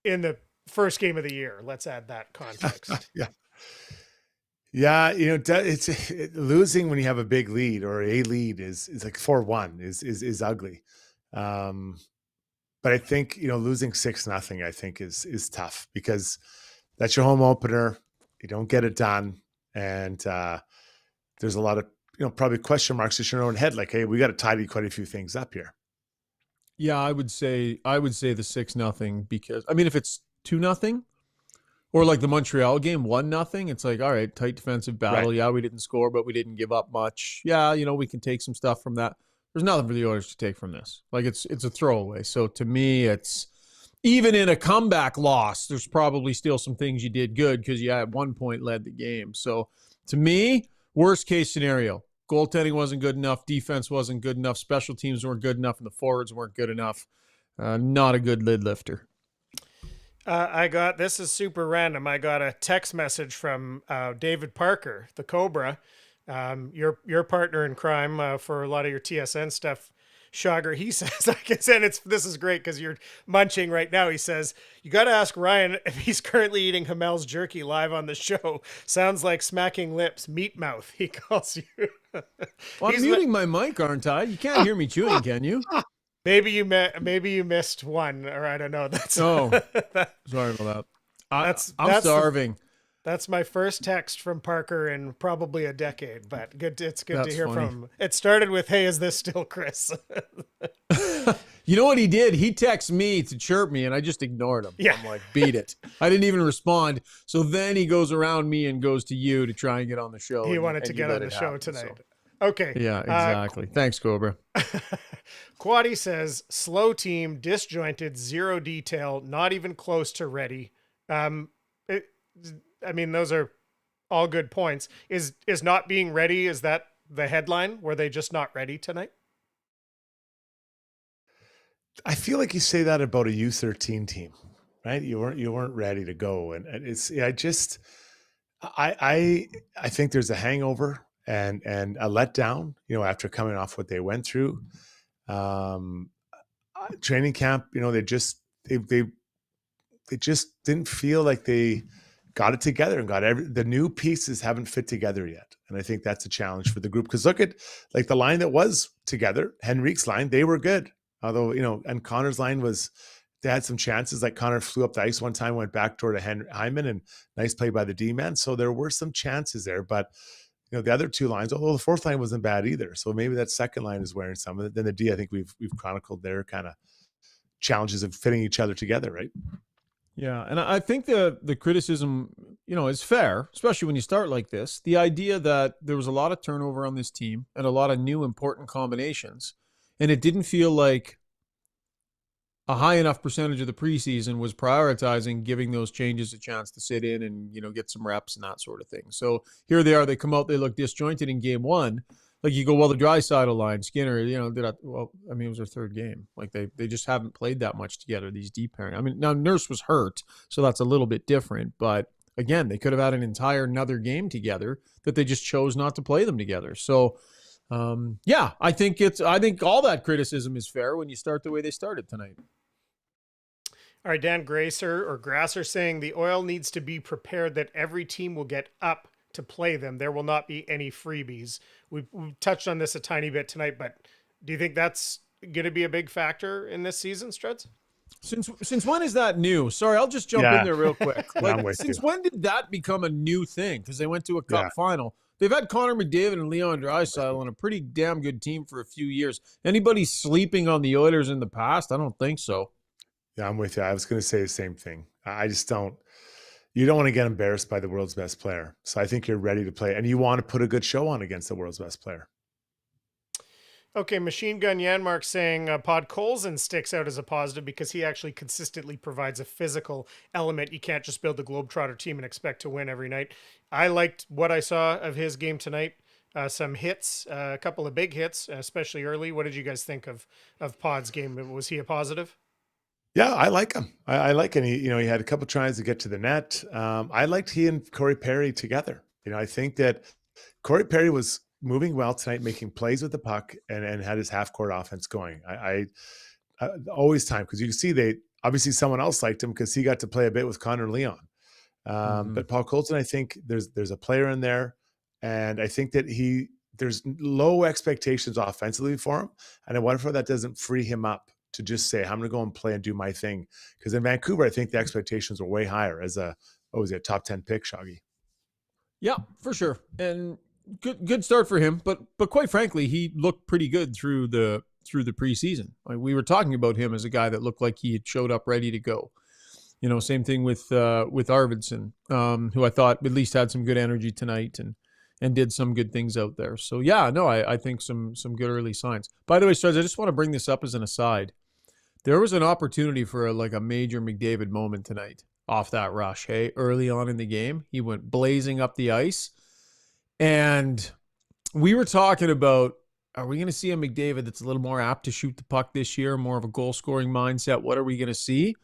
in the first game of the year. Let's add that context. Yeah, it's losing when you have a big lead or a lead is like 4-1 is ugly. But I think, losing 6-0, I think is tough because that's your home opener. You don't get it done. And there's a lot of, probably question marks in your own head. Like, hey, we got to tidy quite a few things up here. Yeah, I would say the 6-0 because if it's 2-0 or like the Montreal game 1-0, it's like, all right, tight defensive battle. Right. Yeah, we didn't score, but we didn't give up much. Yeah, we can take some stuff from that. There's nothing for the Oilers to take from this. Like it's a throwaway. So to me, it's even in a comeback loss, there's probably still some things you did good because you at one point led the game. So to me, worst case scenario, goaltending wasn't good enough, defense wasn't good enough, special teams weren't good enough, and the forwards weren't good enough. Not a good lid lifter. This is super random. I got a text message from David Parker, the Cobra, your partner in crime for a lot of your TSN stuff. Shogger, he says, this is great because you're munching right now. He says, you got to ask Ryan if he's currently eating Hamel's jerky live on the show. Sounds like smacking lips, meat mouth, he calls you. Well, I'm muting my mic, aren't I? You can't hear me chewing, can you? Maybe you missed one, or I don't know. Sorry about that. I'm starving. That's my first text from Parker in probably a decade, but it's good to hear from him. It started with, hey, is this still Chris? You know what he did? He texted me to chirp me, and I just ignored him. Yeah. I'm like, beat it. I didn't even respond. So then he goes around me and goes to you to try and get on the show. He wanted to get on the show tonight. So. Okay. Yeah, exactly. Thanks, Cobra. Quaddy says, slow team, disjointed, zero detail, not even close to ready. Those are all good points. Is not being ready, is that the headline? Were they just not ready tonight? I feel like you say that about a U13 team, right? You weren't ready to go. And I think there's a hangover and a letdown, after coming off what they went through. Training camp, they just didn't feel like they got it together and the new pieces haven't fit together yet. And I think that's a challenge for the group. Because look at like the line that was together, Henrique's line, they were good. Although, and Connor's line they had some chances. Like Connor flew up the ice one time, went backdoor to Hyman, and nice play by the D-man. So there were some chances there, but the other two lines, although the fourth line wasn't bad either. So maybe that second line is wearing some of it. Then the D, I think we've chronicled their kind of challenges of fitting each other together, right? Yeah, and I think the criticism, is fair, especially when you start like this. The idea that there was a lot of turnover on this team and a lot of new important combinations, and it didn't feel like a high enough percentage of the preseason was prioritizing giving those changes a chance to sit in and, get some reps and that sort of thing. So here they are, they come out, they look disjointed in game one. Like you go, well, the Draisaitl line, Skinner, it was their third game. Like they just haven't played that much together, these deep pairing. Now Nurse was hurt, so that's a little bit different. But again, they could have had another game together that they just chose not to play them together. So, I think all that criticism is fair when you start the way they started tonight. All right, Dan Grasser saying the Oil needs to be prepared that every team will get up to play them. There will not be any freebies. We've touched on this a tiny bit tonight, but do you think that's going to be a big factor in this season, Struds? Since when is that new? Sorry, I'll just jump in there real quick. Since when did that become a new thing? Because they went to a cup final. They've had Connor McDavid and Leon Draisaitl on a pretty damn good team for a few years. Anybody sleeping on the Oilers in the past? I don't think so. Yeah, I'm with you. I was going to say the same thing. I just don't. You don't want to get embarrassed by the world's best player. So I think you're ready to play, and you want to put a good show on against the world's best player. Okay, Machine Gun Yanmark saying Podkolzin sticks out as a positive because he actually consistently provides a physical element. You can't just build the Globetrotter team and expect to win every night. I liked what I saw of his game tonight. Some hits, a couple of big hits, especially early. What did you guys think of Pod's game? Was he a positive? Yeah, I like him. I like him. He had a couple tries to get to the net. I liked he and Corey Perry together. I think that Corey Perry was moving well tonight, making plays with the puck and had his half-court offense going. I always time, because you can see obviously someone else liked him because he got to play a bit with Connor and Leon. But Paul Colton, I think there's a player in there, and I think that there's low expectations offensively for him. And I wonder if that doesn't free him up to just say, I'm going to go and play and do my thing. Because in Vancouver, I think the expectations were way higher as a top 10 pick, Shoggy. Yeah, for sure. And good start for him. But quite frankly, he looked pretty good through the preseason. Like, we were talking about him as a guy that looked like he had showed up ready to go. You know, same thing with Arvidsson, who I thought at least had some good energy tonight and did some good things out there. So yeah, no, I think some good early signs. By the way, Studs, I just want to bring this up as an aside. There was an opportunity for a major McDavid moment tonight off that rush. Hey, early on in the game, he went blazing up the ice, and we were talking about, are we going to see a McDavid that's a little more apt to shoot the puck this year, more of a goal-scoring mindset? What are we going to see?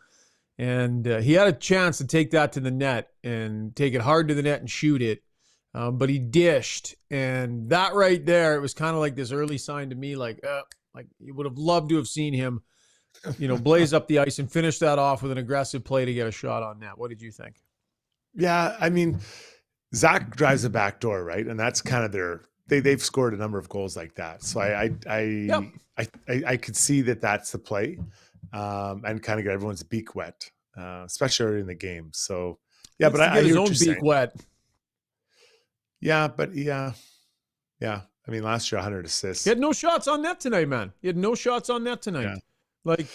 And he had a chance to take that to the net and take it hard to the net and shoot it, but he dished. And that right there, it was kind of like this early sign to me, like you would have loved to have seen him, blaze up the ice and finish that off with an aggressive play to get a shot on net. What did you think? Yeah, I mean, Zach drives a back door, right? And that's kind of they've scored a number of goals like that. So I could see that that's the play, and kind of get everyone's beak wet, especially early in the game. So yeah, but I his hear own what you're beak saying. wet. Yeah, but yeah. I mean, last year 100 assists. He had no shots on net tonight, man. He had no shots on net tonight. Yeah. Like,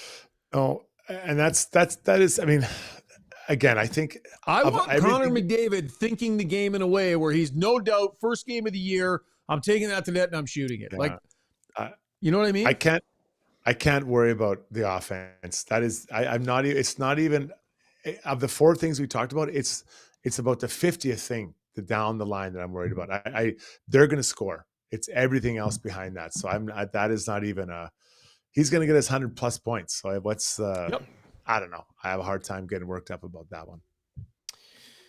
oh, and that is. I mean, again, I think I want Connor McDavid thinking the game in a way where he's no doubt first game of the year. I'm taking that to net and I'm shooting it. Yeah. You know what I mean? I can't worry about the offense. That is, I'm not. It's not even of the four things we talked about. It's about the 50th thing down the line that I'm worried about. They're going to score. It's everything else behind that. So that is not even he's going to get his 100+ points. So I don't know. I have a hard time getting worked up about that one.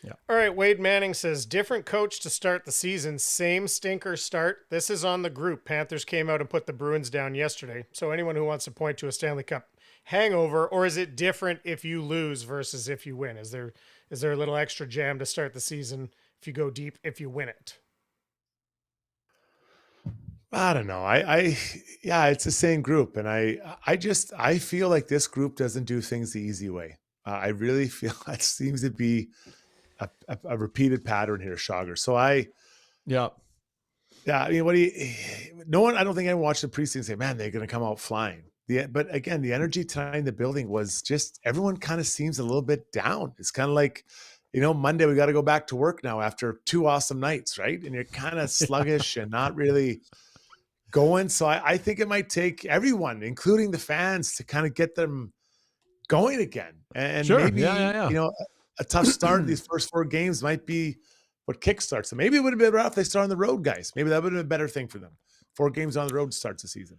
Yeah. All right. Wade Manning says, different coach to start the season. Same stinker start. This is on the group. Panthers came out and put the Bruins down yesterday. So anyone who wants to point to a Stanley Cup hangover, or is it different if you lose versus if you win? Is there a little extra jam to start the season if you go deep, if you win it? I don't know. Yeah, it's the same group. And I feel like this group doesn't do things the easy way. I really feel that seems to be a repeated pattern here, Shogger. So I mean, no one, I don't think anyone watched the preseason and say, man, they're going to come out flying. But again, the energy tonight in the building was just, everyone kind of seems a little bit down. It's kind of like, Monday we got to go back to work now after 2 awesome nights, right? And you're kind of sluggish and not really going. So I think it might take everyone, including the fans, to kind of get them going again. And sure. Maybe, Yeah. A tough start. These first 4 games might be what kickstarts them. Maybe it would have been better if they start on the road, guys. Maybe that would have been a better thing for them. 4 games on the road starts the season.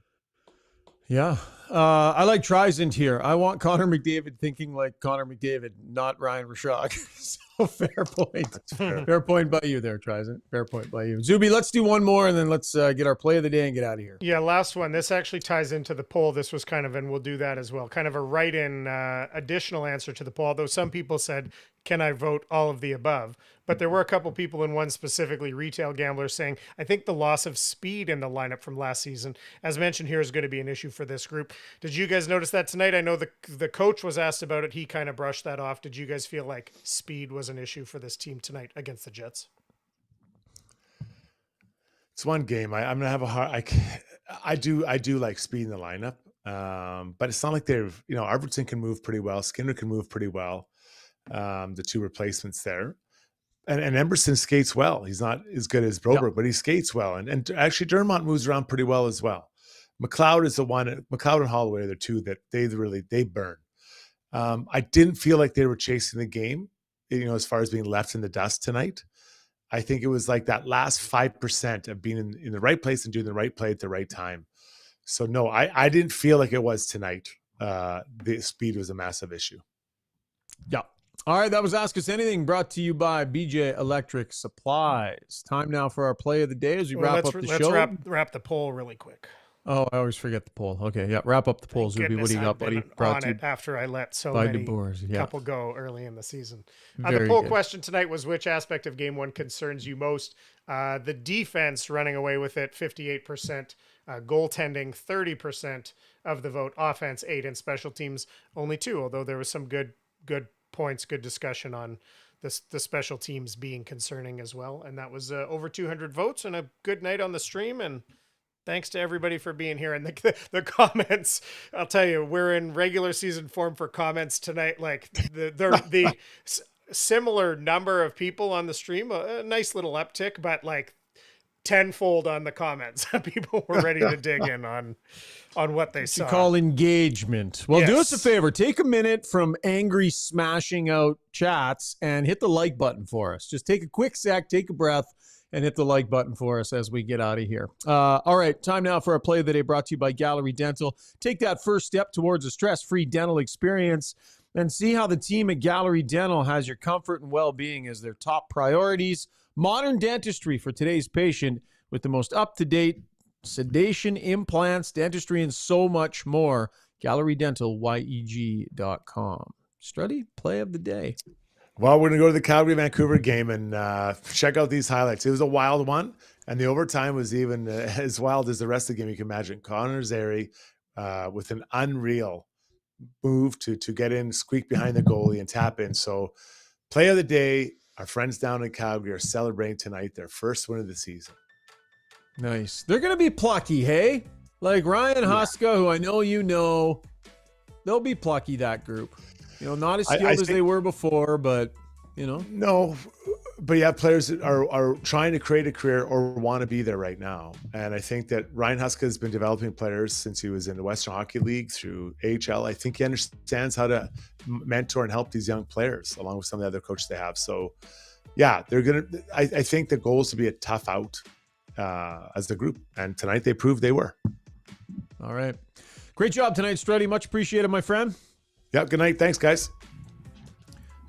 Yeah. I like Trizent here. I want Connor McDavid thinking like Connor McDavid, not Ryan Rishaug. So fair point. Fair point by you there, Trizent. Fair point by you. Zuby, let's do one more and then let's get our play of the day and get out of here. Yeah, last one. This actually ties into the poll. This was kind of, and we'll do that as well, kind of a write-in additional answer to the poll, though some people said, can I vote all of the above? But there were a couple people, and one specifically retail gamblers, saying, I think the loss of speed in the lineup from last season, as mentioned here, is going to be an issue for this group. Did you guys notice that tonight? I know the coach was asked about it. He kind of brushed that off. Did you guys feel like speed was an issue for this team tonight against the Jets? It's one game. I'm gonna have a hard. I do like speed in the lineup, but it's not like they've. Arvidsson can move pretty well. Skinner can move pretty well. The 2 replacements there, and Emberson skates well. He's not as good as Broberg, but he skates well. And actually, Dermott moves around pretty well as well. McLeod is the one. McLeod and Holloway are the 2 that they burn. I didn't feel like they were chasing the game, as far as being left in the dust tonight. I think it was like that last 5% of being in the right place and doing the right play at the right time. So no, I didn't feel like it was tonight. The speed was a massive issue. Yeah. All right, that was Ask Us Anything, brought to you by BJ Electric Supplies. Time now for our play of the day as we wrap up the show. Let's wrap the poll really quick. Oh, I always forget the poll. Okay, yeah. Wrap up the poll, Zuby. What do you got, buddy? On it after I let so by many DeBoers, yeah. couple go early in the season. The Very poll good. question tonight was, which aspect of Game 1 concerns you most? The defense running away with it, 58%. Goaltending, 30% of the vote. Offense, 8%. And special teams, only 2%. Although there was some good points, good discussion on the special teams being concerning as well. And that was over 200 votes and a good night on the stream. And thanks to everybody for being here. And the comments, I'll tell you, we're in regular season form for comments tonight. Like the similar number of people on the stream, a nice little uptick, but like tenfold on the comments. People were ready to dig in on what they saw. You call engagement. Well, do us a Yes. favor. Take a minute from angry smashing out chats and hit the like button for us. Just take a quick sec, take a breath, and hit the like button for us as we get out of here. All right, time now for our play of the day, brought to you by Gallery Dental. Take that first step towards a stress-free dental experience and see how the team at Gallery Dental has your comfort and well-being as their top priorities. Modern dentistry for today's patient with the most up-to-date sedation, implants, dentistry, and so much more. GalleryDentalYEG.com. Struddy, play of the day. Well, we're going to go to the Calgary-Vancouver game and check out these highlights. It was a wild one, and the overtime was even as wild as the rest of the game. You can imagine Connor Zary with an unreal move to get in, squeak behind the goalie, and tap in. So, play of the day, our friends down in Calgary are celebrating tonight their first win of the season. Nice. They're going to be plucky, hey? Like Ryan Huska, who I know you know, they'll be plucky, that group. You know, not as skilled as they were before, but, you know. No, but you have players that are trying to create a career or want to be there right now. And I think that Ryan Huska has been developing players since he was in the Western Hockey League through AHL. I think he understands how to mentor and help these young players along with some of the other coaches they have. So, yeah, they're going to – I think the goal is to be a tough out as the group. And tonight they proved they were. All right. Great job tonight, Struddy. Much appreciated, my friend. Yeah, good night. Thanks, guys.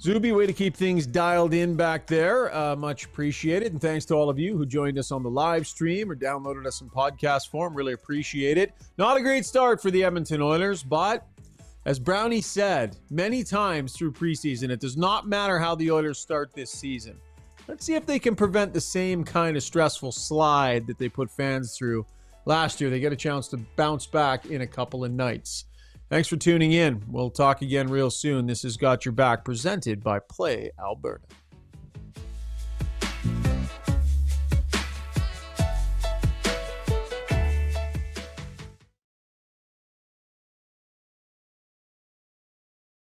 Zuby, way to keep things dialed in back there. Much appreciated. And thanks to all of you who joined us on the live stream or downloaded us in podcast form. Really appreciate it. Not a great start for the Edmonton Oilers, but as Brownie said many times through preseason, it does not matter how the Oilers start this season. Let's see if they can prevent the same kind of stressful slide that they put fans through last year. They get a chance to bounce back in a couple of nights. Thanks for tuning in. We'll talk again real soon. This has Got Your Back, presented by Play Alberta.